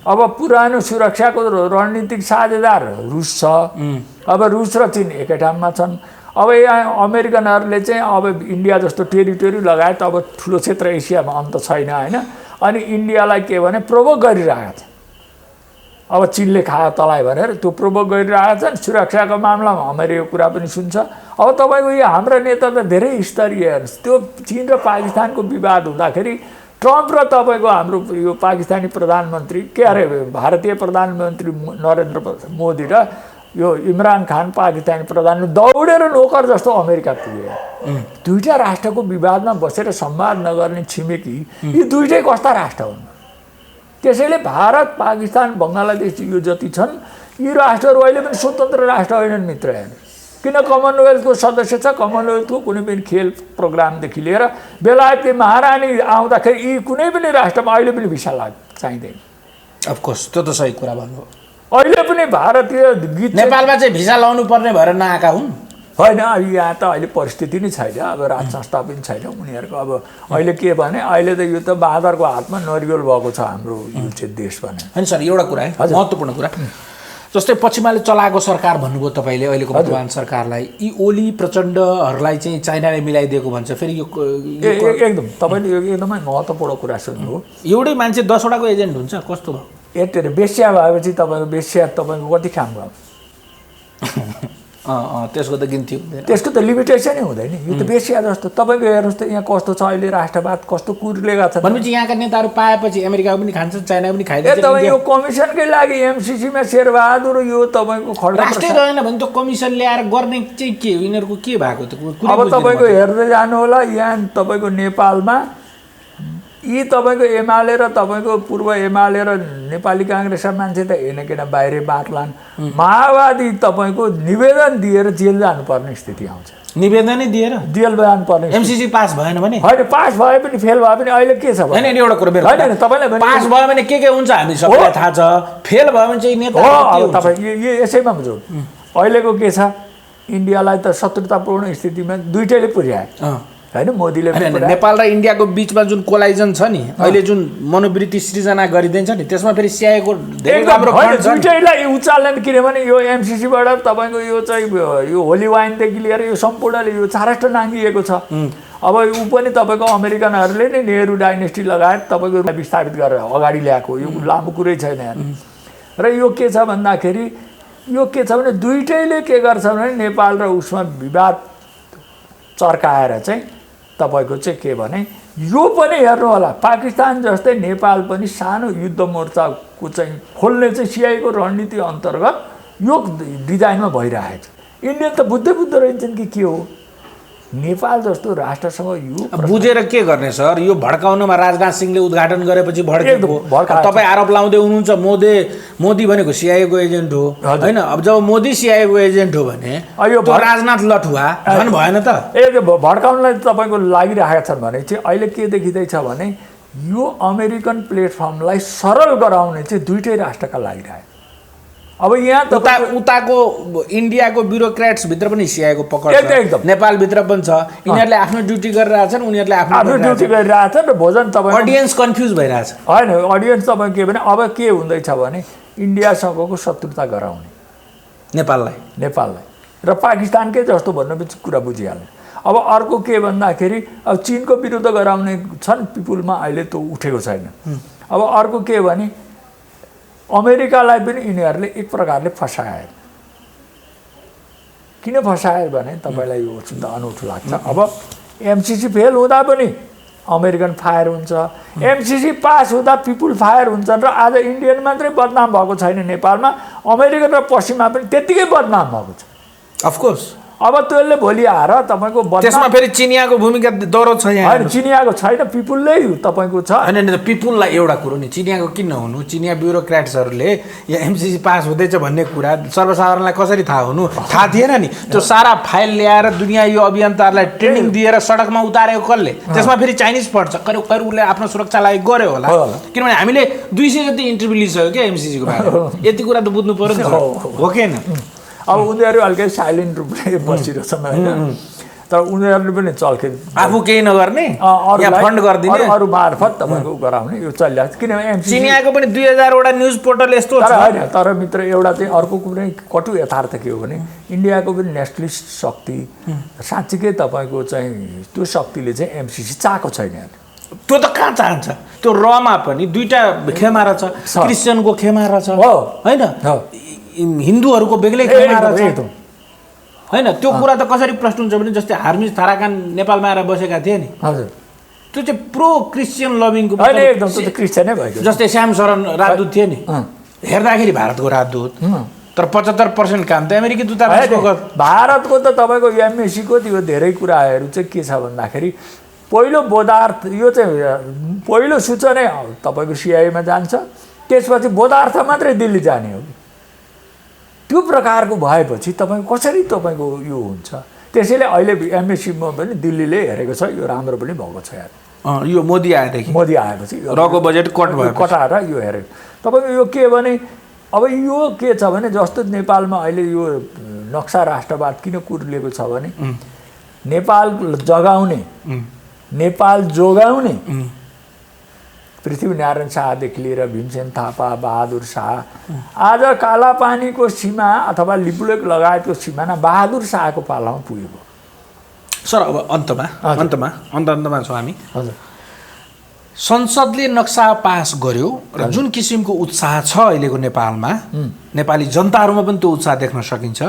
अब पुरानो सुरक्षाको रणनीतिक साझेदार रुस छ। अब रुस र चीन एकै ठाउँमा छन्। अब यहाँ अमेरिकनहरूले चाहिँ अब इन्डिया जस्तो टेरिटोरी लगायत अब ठुलो क्षेत्र एसियामा अन्त छैन होइन। अनि इन्डियालाई के भने प्रोभोक गरिरहेको छ। अब चीनले खायो तलाई भनेर त्यो प्रोभोक गरिरहेको छ। सुरक्षाको मामलामा अमेरिकाको कुरा पनि सुन्छ। अब तपाईँको यो हाम्रा नेता त धेरै स्तरीय, त्यो चीन र पाकिस्तानको विवाद हुँदाखेरि ट्रम्प र तपाईँको हाम्रो यो पाकिस्तानी प्रधानमन्त्री के अरे भारतीय प्रधानमन्त्री नरेन्द्र मोदी र यो इमरान खान पाकिस्तानी प्रधानले दौडेर नोकर जस्तो अमेरिका पुगे। दुईटा राष्ट्रको विवादमा बसेर संवाद नगर्ने छिमेकी यी दुईटै कस्ता राष्ट्र हुन्। त्यसैले भारत पाकिस्तान बङ्गलादेश यो जति छन् यी राष्ट्रहरू अहिले पनि स्वतन्त्र राष्ट्र होइनन् मित्र। किन कमनवेल्थको सदस्य छ, कमनवेल्थको कुनै पनि खेल प्रोग्रामदेखि लिएर बेलायती महारानी आउँदाखेरि यी कुनै पनि राष्ट्रमा अहिले पनि भिसा चाहिँदैन। अफकोर्स त्यो त सही कुरा भन्नुभयो। अहिले पनि भारतीय गीत नेपालमा चाहिँ भिसा लाउनु पर्ने भएर नआएका हुन् होइन। यहाँ त अहिले परिस्थिति नै छैन, अब राज संस्था पनि छैन उनीहरूको। अब अहिले के भने अहिले त यो त बाँदरको हातमा नरिवल भएको छ हाम्रो यो चाहिँ देश भने। होइन सर, एउटा कुरा है महत्त्वपूर्ण कुरा, जस्तै पश्चिमाले चलाएको सरकार भन्नुभयो तपाईँले अहिलेको वर्तमान सरकारलाई, यी ओली प्रचण्डहरूलाई चाहिँ चाइनाले मिलाइदिएको भन्छ। फेरि यो एकदम तपाईँले यो एकदमै महत्त्वपूर्ण कुरा सुन्नुभयो। एउटै मान्छे 10 वटाको एजेन्ट हुन्छ, कस्तो भयो? बेस्या भएपछि तपाईँको बेस्या तपाईँको कति काम भयो? त्यसको त गिन्ती हुँदैन, त्यसको त लिमिटेसनै हुँदैन। यो त बेस्या जस्तो तपाईँको हेर्नुहोस् त यहाँ कस्तो छ अहिले राष्ट्रवाद कस्तो कुर्लेगा छ भनेपछि यहाँका नेताहरू पाएपछि अमेरिका पनि खान्छ, चाइना पनि खाइदिन्छ। तपाईँ यो कमिसनकै लागि एमसिसीमा शेरबहादुर यो तपाईँको खड्का राष्ट्रै रहेन भने त कमिसन ल्याएर गर्ने चाहिँ के यिनीहरूको के भएको त? अब तपाईँको हेर्दै जानु होला यहाँ तपाईँको नेपालमा यी तपाईँको एमाले र तपाईँको पूर्व एमाले र नेपाली काङ्ग्रेसका मान्छे त हेर्न किन बाहिरै बाँट्लान्। माओवादी तपाईँको निवेदन दिएर जेल जानुपर्ने स्थिति आउँछ। निवेदनै दिएर जेल जानुपर्ने, एमसिसी पास भएन भने होइन, पास भए पनि फेल भए पनि अहिले के छ होइन एउटा कुरा होइन तपाईँलाई पास भयो भने के हुन्छ हामी सबैलाई थाहा छ, फेल भयो भने चाहिँ नेता हो। अब तपाईँ यो यसैमा बुझौँ अहिलेको के छ, इन्डियालाई त शत्रुतापूर्ण स्थितिमा दुईटैले पुर्याए होइन। मोदीले नेपाल र इन्डियाको बिचमा जुन कोलाइजन छ नि अहिले, जुन मनोवृत्ति सृजना गरिदिन्छ नि, त्यसमा फेरि सिआइएको धेरै राम्रो दुईटैलाई उचाल्दैन। किनभने यो एमसिसीबाट तपाईँको यो चाहिँ यो होली वाइनदेखि लिएर यो सम्पूर्णले यो चारष्ट नाङ्गिएको छ। अब ऊ पनि तपाईँको अमेरिकनहरूले नै नेहरू डाइनेस्टी लगायत तपाईँको विस्थापित गरेर अगाडि ल्याएको, यो लामो कुरै छैन यहाँ। र यो के छ भन्दाखेरि यो के छ भने दुईटैले के गर्छ भने नेपाल र उसमा विवाद चर्काएर चाहिँ तपाईँको चाहिँ के भने यो पनि हेर्नु होला, पाकिस्तान जस्तै नेपाल पनि सानो युद्ध मोर्चाको चाहिँ खोल्ने चाहिँ सिआइको रणनीति अन्तर्गत यो डिजाइनमा भइरहेको छ। इन्डियन त बुझ्दै रहन्छन् कि के हो, नेपाल जस्तो राष्ट्रसँग यो बुझेर के गर्ने सर? यो भड्काउनमा राजनाथ सिंहले उद्घाटन गरेपछि भड्केको। तपाईँ आरोप लाउँदै हुनुहुन्छ मोदी भनेको सिआइएको एजेन्ट हो होइन। अब जब मोदी सिआइएको एजेन्ट हो भने यो राजनाथ लठुवा झन् भएन त? भड्काउनलाई तपाईँको लागिरहेका छन् भने चाहिँ अहिले के देखिँदैछ भने यो अमेरिकन प्लेटफर्मलाई सरल गराउने चाहिँ दुईटै राष्ट्रका लागिरहेको। अब यहाँ उताको इन्डियाको ब्युरोक्रेट्सभित्र पनि सिआइएको पकड छ, एकदम नेपालभित्र पनि छ। यिनीहरूले आफ्नो ड्युटी गरिरहेछन्, उनीहरूले आफ्नो ड्युटी गरिरहेछन् र भोजन तपाईँ अडियन्स कन्फ्युज भइरहेछ। होइन, अडियन्स तपाईँ के भने अब के हुँदैछ भने इन्डियासँगको शत्रुता गराउने नेपाललाई र पाकिस्तानकै जस्तो भन्नुपर्छ कुरा बुझिहाल्ने। अब अर्को के भन्दाखेरि अब चिनको विरुद्ध गराउने छन् पिपुलमा, अहिले त्यो उठेको छैन। अब अर्को के भने अमेरिकालाई पनि यिनीहरूले एक प्रकारले फसाए। किन फसाए भने तपाईँलाई यो चिन्ता अनौठो लाग्छ। अब एमसिसी फेल हुँदा पनि अमेरिकन फायर हुन्छ, एमसिसी पास हुँदा पिपुल फायर हुन्छन् र आज इन्डियन मात्रै बदनाम भएको छैन नेपालमा, अमेरिकन र पश्चिममा पनि त्यत्तिकै बदनाम भएको छ। अफकोर्स अब त्यसले भोलि आएर तपाईँको त्यसमा फेरि चिनियाको भूमिका दोहोरो छ यहाँ। होइन, चिनियाको छैन, पिपुलले तपाईँको छ। होइन, पिपुललाई एउटा कुरो नि, चिनियाको किन नहुनु? चिनिया ब्युरोक्रेट्सहरूले यहाँ एमसिसी पास हुँदैछ भन्ने कुरा सर्वसाधारणलाई कसरी थाहा हुनु? थाहा थिएन नि। त्यो सारा फाइल ल्याएर दुनियाँ यो अभियन्ताहरूलाई ट्रेनिङ दिएर सडकमा उतारेको कसले? त्यसमा फेरि चाइनिज पढ्छ, करिब उसले आफ्नो सुरक्षालाई गर्यो होला। किनभने हामीले 200 जति इन्टरभ्यू लिइसक्यो क्या एमसिसीको बारेमा। यति कुरा त बुझ्नु पर्यो नि, हो कि होइन? अब उनीहरू अलिकति साइलेन्ट रूपले बसिरहेछन् होइन, तर उनीहरूले पनि चल्के आफू केही नगर्ने, फन्ड गरिदिने, अरू मार्फत तपाईँको गराउने यो चलिरहेको छ। किनभने एमसिसी चिनियाको पनि 2000 वटा न्युज पोर्टल यस्तो छ। होइन, तर मित्र एउटा चाहिँ अर्को कुनै कटु यथार्थ के हो भने इन्डियाको पनि नेसनलिस्ट शक्ति साँच्चीकै तपाईँको चाहिँ त्यो शक्तिले चाहिँ एमसिसी चाहेको छैन। त्यो त कहाँ चाहन्छ? त्यो रमा पनि दुईटा खेमारा छ, क्रिस्चियनको खेमारा छ होइन, हिन्दूहरूको बेग्लै खेमारा छ होइन। त्यो कुरा त कसरी प्रश्न हुन्छ भने जस्तै हार्मिज थाराकान नेपालमा आएर बसेका थिए नि, हजुर, त्यो चाहिँ प्रो क्रिस्चियन लभिङको एकदम त्यो त क्रिस्चियनै भएको। जस्तै श्याम शरण राजदूत थिए नि, हेर्दाखेरि भारतको राजदूत, तर 75% काम त अमेरिकी दूतावासको गर्छ। भारतको त तपाईँको एमएसीको त्यो धेरै कुराहरू चाहिँ के छ भन्दाखेरि पहिलो बोधार्थ यो चाहिँ पहिलो सूचना तपाईँको सिआइएमा जान्छ, त्यसपछि बोधार्थ मात्रै दिल्ली जाने हो। त्यो प्रकारको भएपछि तपाईँ कसरी तपाईँको यो हुन्छ? त्यसैले अहिले एमएसीमा पनि दिल्लीले हेरेको छ, यो राम्रो पनि भएको छ यार। यो मोदी आएपछि रको बजेट कटाएर यो हेरेको तपाईँको यो के भने अब यो के छ भने जस्तो नेपालमा अहिले यो नक्सा राष्ट्रवाद किन कुर्लिएको छ भने नेपाल जोगाउने पृथ्वीनारायण शाहदेखि लिएर भीमसेन थापा, बहादुर शाह, आज कालापानीको सीमा अथवा लिपुलेक लगायतको सिमाना बहादुर शाहको पालामा पुगेको। सर अब अन्तमा छौँ हामी। हजुर, संसदले नक्सा पास गर्यो र जुन किसिमको उत्साह छ अहिलेको नेपालमा, नेपाली जनताहरूमा पनि त्यो उत्साह देख्न सकिन्छ।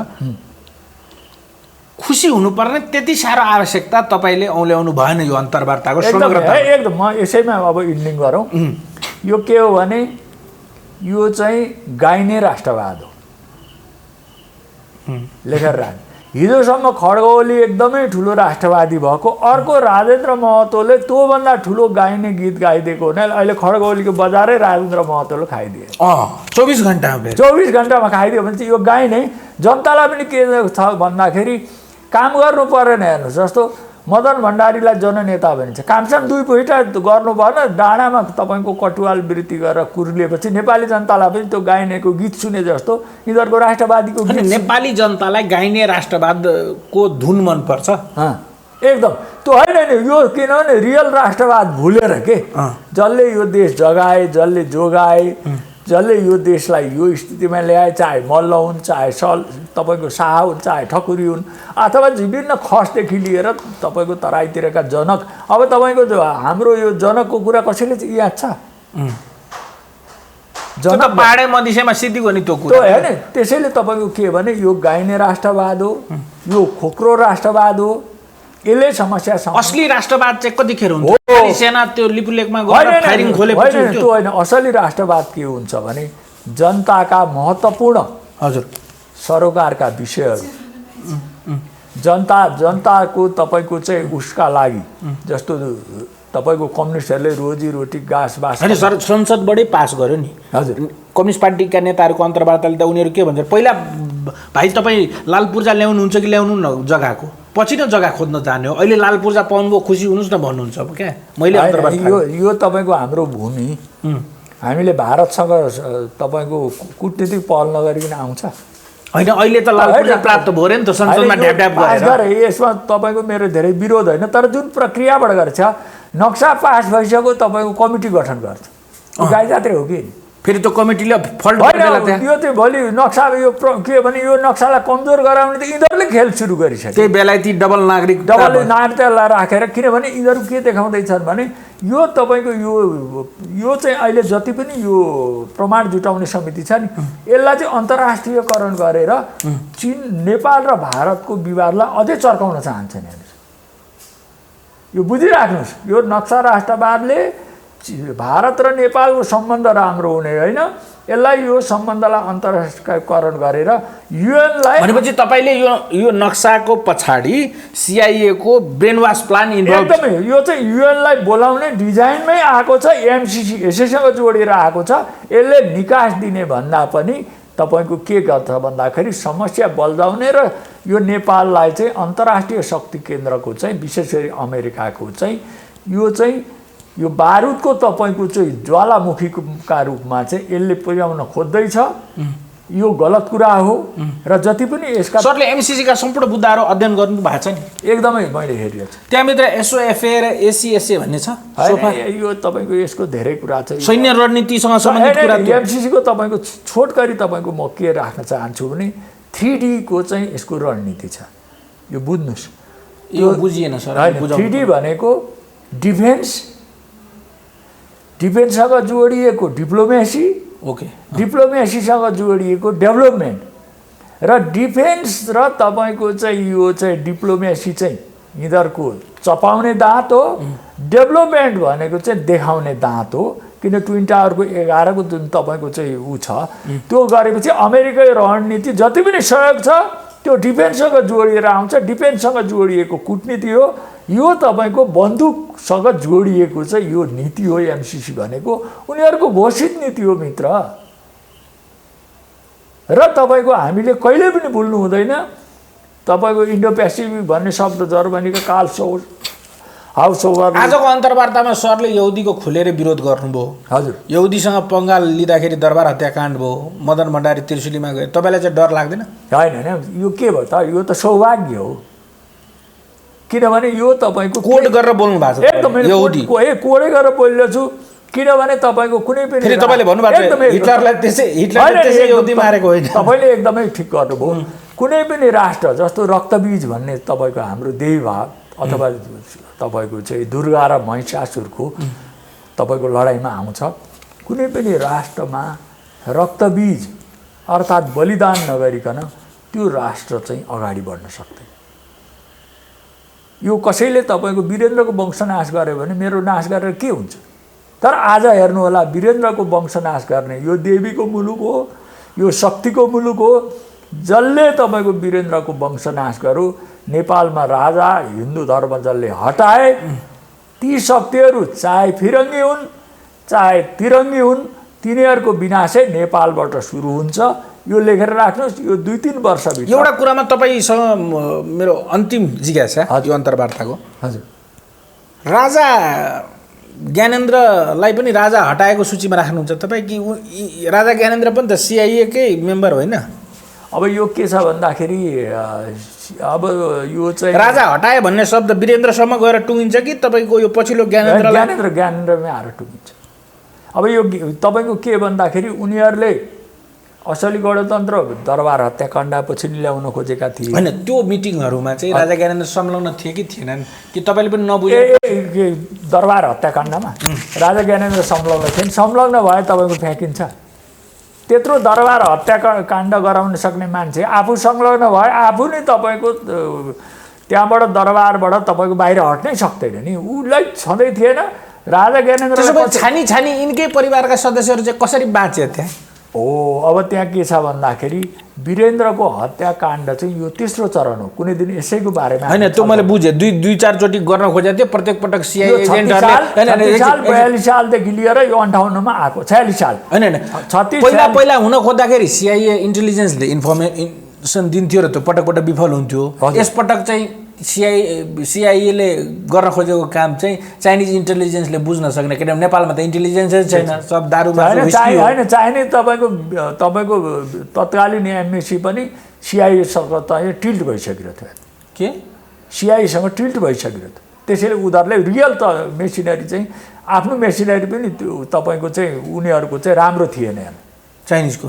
खुसी हुनुपर्ने त्यति साह्रो आवश्यकता तपाईँले औल्याउनु भएन यो अन्तर्वार्ताको समग्रता। एकदम म यसैमा अब इन्डिङ गरौँ। यो के हो भने यो चाहिँ गाइने राष्ट्रवाद हो। लेखेर राख्नु, हिजोसम्म खड्ग ओली एकदमै ठुलो राष्ट्रवादी भएको, अर्को राजेन्द्र महतोले त्योभन्दा ठुलो गाइने गीत गाइदिएको हुनाले अहिले खड्ग ओलीको बजारै राजेन्द्र महतोले खाइदिए। 24 घन्टामा खाइदियो भने चाहिँ यो गाइने जनतालाई पनि के छ भन्दाखेरि काम गर्नु परेन। हेर्नुहोस्, जस्तो मदन भण्डारीलाई जननेता भनिन्छ, कामसाम 2 पैठा गर्नु भएन, डाँडामा तपाईँको कटुवाल वृत्ति गरेर कुर्लिएपछि नेपाली जनतालाई पनि त्यो गाइनेको गीत सुने जस्तो यिनीहरूको राष्ट्रवादीको गीत। नेपाली जनतालाई गाइने राष्ट्रवादको धुन मनपर्छ एकदम। त्यो होइन नि यो, किनभने रियल राष्ट्रवाद भुलेर के जसले यो देश जगाए, जसले जोगाए, जसले यो देशलाई यो स्थितिमा ल्याए, चाहे मल्ल हुन्, चाहे तपाईँको शाह हुन्, चाहे ठकुरी हुन्, अथवा विभिन्न खसदेखि लिएर तपाईँको तराईतिरका जनक। अब तपाईँको हाम्रो यो जनकको कुरा कसैले चाहिँ याद छ? जनक पाहाडे मधेसमा सिद्धिको नि त्यो कुरा होइन। त्यसैले तपाईँको के भने यो गाइने राष्ट्रवाद हो, यो खोक्रो राष्ट्रवाद हो। यसले समस्या असली राष्ट्रवाद चाहिँ कतिखेर हुन्छ? सेना त्यो लिपुलेकमा गएर फायरिङ खोलेपछि त्यो होइन। असली राष्ट्रवाद के हुन्छ भने जनताका महत्त्वपूर्ण सरोकारका विषयहरू, जनताको तपाईँको चाहिँ उसका लागि, जस्तो तपाईँको कम्युनिस्टहरूले रोजीरोटी घाँसबास सर संसदबाटै पास गर्यो नि। हजुर, कम्युनिस्ट पार्टीका नेताहरूको अन्तर्वार्ताले त उनीहरू के भन्छ, पहिला भाइ तपाईँ लाल पूर्जा ल्याउनुहुन्छ कि ल्याउनु न जग्गाको, पछि न जग्गा खोज्न जाने हो। अहिले लाल पूर्जा पाउनुभयो खुसी हुनुहोस् न भन्नुहुन्छ क्या। मैले यो तपाईँको हाम्रो भूमि हामीले भारतसँग तपाईँको कूटनीतिक पहल नगरिकन आउँछ होइन अहिले त लाल पूर्जा प्राप्त भयो रे नि त संसदमा ढ्याप गरेर यसमा तपाईँको मेरो धेरै विरोध होइन तर जुन प्रक्रियाबाट गर्छ नक्सा पास भइसक्यो तपाईँको कमिटी गठन गर्छ गाई जात्रै हो कि फेरि त्यो कमिटीले फल्ट होइन यो चाहिँ भोलि नक्सा यो के भने यो नक्सालाई कमजोर गराउने त यिनीहरूले खेल सुरु गरिसक्यो त्यही बेलायती डबल नागरिकता राखेर किनभने यिनीहरू के देखाउँदैछन् भने यो तपाईँको यो चाहिँ अहिले जति पनि यो प्रमाण जुटाउने समिति छ नि यसलाई चाहिँ अन्तर्राष्ट्रियकरण गरेर चीन नेपाल र भारतको विवादलाई अझै चर्काउन चाहन्छन् यो बुझिराख्नुहोस् यो नक्सा राष्ट्रवादले भारत र नेपालको सम्बन्ध राम्रो हुने होइन यसलाई यो सम्बन्धलाई अन्तर्राष्ट्रियकरण गरेर युएनलाई भनेपछि तपाईँले यो नक्साको पछाडि सिआइएको ब्रेनवास प्लान इन्भल्भ एकदमै यो चाहिँ युएनलाई बोलाउने डिजाइनमै आएको छ एमसिसी यसैसँग जोडेर आएको छ यसले निकास दिने भन्दा पनि तपाईँको के गर्छ भन्दाखेरि समस्या बल्झाउने र यो नेपाललाई चाहिँ अन्तर्राष्ट्रिय शक्ति केन्द्रको चाहिँ विशेष गरी अमेरिकाको चाहिँ यो बारुदको तपाईँको चाहिँ ज्वालामुखीका रूपमा चाहिँ यसले पुर्याउन खोज्दैछ यो गलत कुरा हो र जति पनि यसका सरले एमसिसीका सम्पूर्ण मुद्दाहरू अध्ययन गर्नु भएको छ नि एकदमै मैले हेरेको छु त्यहाँभित्र एसओएफए र एसिएसए भन्ने छ यो तपाईँको यसको धेरै कुरा छ सैन्य रणनीतिसँग सम्बन्धित कुरा एमसिसीको तपाईँको छोटकरी तपाईँको म के राख्न चाहन्छु भने 3D को चाहिँ यसको रणनीति छ यो बुझ्नुहोस् यो बुझिएन सर 3D भनेको डिफेन्ससँग जोडिएको डिप्लोमेसी ओके डिप्लोमेसीसँग जोडिएको डेभलपमेन्ट र डिफेन्स र तपाईँको चाहिँ यो चाहिँ डिप्लोमेसी चाहिँ यिनीहरूको चपाउने दाँत हो डेभलपमेन्ट भनेको चाहिँ देखाउने दाँत हो किन ट्विन टावरको 11 को जुन तपाईँको चाहिँ ऊ छ त्यो गरेपछि अमेरिकै रणनीति जति पनि सहयोग छ त्यो डिफेन्ससँग जोडिएर आउँछ डिफेन्ससँग जोडिएको कूटनीति हो यो तपाईँको बन्दुकसँग जोडिएको चाहिँ यो नीति हो एमसिसी भनेको उनीहरूको घोषित नीति हो मित्र र तपाईँको हामीले कहिले पनि भुल्नु हुँदैन तपाईँको इन्डो पेसिफिक भन्ने शब्द जर्मनीको कार्ल हाउसोभर आजको अन्तर्वार्तामा सरले यहुदीको खुलेर विरोध गर्नुभयो हजुर यहुदीसँग पंगाल लिँदाखेरि दरबार हत्याकाण्ड भयो मदन भण्डारी त्रिशुलीमा गए तपाईँलाई चाहिँ डर लाग्दैन होइन यो के भयो त यो त सौभाग्य हो किनभने यो तपाईँको कोड गरेर बोल्नु भएको छ एकदमै कोडै गरेर बोल्दैछु किनभने तपाईँको कुनै पनि फेरि तपाईँले भन्नुभएको छ हिटलरलाई त्यसै यहुदी मारेको होइन तपाईँले एकदमै ठिक गर्नुभयो कुनै पनि राष्ट्र जस्तो रक्तबीज भन्ने तपाईँको हाम्रो देवी भाग अथवा तपाईँको चाहिँ दुर्गा र महिषासुरको तपाईँको लडाइँमा आउँछ कुनै पनि राष्ट्रमा रक्तबीज अर्थात् बलिदान नगरिकन त्यो राष्ट्र चाहिँ अगाडि बढ्न सक्दैन यो कसैले तपाईँको वीरेन्द्रको वंशनाश गर्यो भने मेरो नाश गरेर के हुन्छ तर आज हेर्नु होला वीरेन्द्रको वंशनाश गर्ने यो देवीको मुलुक हो यो शक्तिको मुलुक हो जसले तपाईँको वीरेन्द्रको वंशनाश गर्यो नेपालमा राजा हिन्दू धर्म जसले हटाए ती शक्तिहरू चाहे फिरङ्गी हुन् चाहे तिरङ्गी हुन् तिनीहरूको विनाशै नेपालबाट सुरु हुन्छ यो लेखेर राख्नुहोस् यो 2-3 वर्षभित्र एउटा कुरामा तपाईँसँग मेरो अन्तिम जिज्ञासा यो अन्तर्वार्ताको हजुर राजा ज्ञानेन्द्रलाई पनि राजा हटाएको सूचीमा राख्नुहुन्छ तपाईँ कि राजा ज्ञानेन्द्र पनि त सिआइएकै मेम्बर होइन अब यो के छ भन्दाखेरि अब यो चाहिँ राजा हटाए भन्ने शब्द वीरेन्द्रसम्म गएर टुङ्गिन्छ कि तपाईँको यो पछिल्लो ज्ञानेन्द्रमै आएर टुङ्गिन्छ अब यो तपाईँको के भन्दाखेरि उनीहरूले असली गणतन्त्र दरबार हत्याकाण्डपछि ल्याउन खोजेका थिए होइन त्यो मिटिङहरूमा चाहिँ राजा ज्ञानेन्द्र संलग्न थिए कि थिएनन् कि तपाईँले पनि नबुझे दरबार हत्याकाण्डमा राजा ज्ञानेन्द्र संलग्न थिएन संलग्न भए तपाईँको फ्याँकिन्छ त्यत्रो दरबार हत्याकाण्ड गराउन सक्ने मान्छे आफू संलग्न भए आफू नै तपाईँको त्यहाँबाट दरबारबाट तपाईँको बाहिर हट्नै सक्दैन नि उसलाई छँदै थिएन राजा ज्ञानेन्द्र छानी छानी यिनकै परिवारका सदस्यहरू चाहिँ कसरी बाँचे त्यहाँ अब त्यहाँ के छ भन्दाखेरि वीरेन्द्रको हत्याकाण्ड चाहिँ यो तेस्रो चरण हो कुनै दिन यसैको बारेमा होइन त्यो मैले बुझेँ 2-4 चोटि गर्न खोजेको थियो प्रत्येक पटक सिआइए एजेन्टहरूले 42 सालदेखि लिएर यो 58 मा आएको 46 साल होइन पहिला हुन खोज्दाखेरि सिआइए इन्टेलिजेन्सले इन्फर्मेसन दिन्थ्यो र त्यो पटक विफल हुन्थ्यो यसपटक चाहिँ सिआइएले गर्न खोजेको काम चाहिँ चाइनिज इन्टेलिजेन्सले बुझ्न सक्ने, किनभने नेपालमा त इन्टेलिजेन्सै छैन, सब दारुमा होइन चाहिने तपाईँको तत्कालीन एमएसी पनि सिआइएसँग त टिल्ट भइसकेको थियो। के सिआइएसँग टिल्ट भइसकेको थियो, त्यसैले उनीहरूले रियल त मेसिनरी चाहिँ आफ्नो मेसिनरी पनि त्यो तपाईँको चाहिँ उनीहरूको चाहिँ राम्रो थिएन चाइनिजको।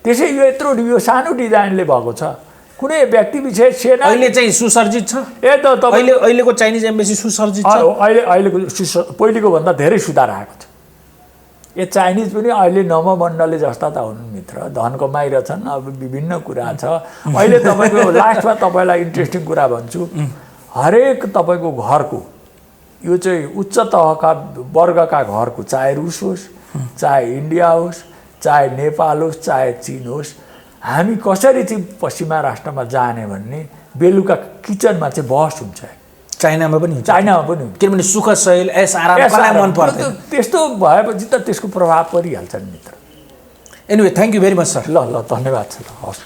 त्यसै यो यत्रो यो सानो डिजाइनले भएको छ, कुनै व्यक्ति विशेष सेना अहिले चाहिँ सुसर्जित छ। अहिलेको चाइनिज एम्बेसी सुसर्जित छ। अहिलेको पहिलेको भन्दा धेरै सुधार आएको छ। यो चाइनिज पनि अहिले नवमण्डले जस्ता त हुन् मित्र, धन कमाइरहेछन्। अब विभिन्न कुरा छ। अहिले तपाईँको लास्टमा तपाईँलाई इन्ट्रेस्टिङ कुरा भन्छु, हरेक तपाईँको घरको यो चाहिँ उच्च तहका वर्गका घरको, चाहे रुस होस्, चाहे इन्डिया होस्, चाहे नेपाल होस्, चाहे चीन होस्, हामी कसरी चाहिँ पश्चिमा राष्ट्रमा जाने भन्ने बेलुका किचनमा चाहिँ बहस हुन्छ। चाइनामा पनि हुन्छ, किनभने सुख शैल ऐस आराम मन पर्दैन। त्यस्तो भएपछि त त्यसको प्रभाव परिहाल्छ नि मित्र। Anyway thank you very much sir. ल धन्यवाद छ। हस्।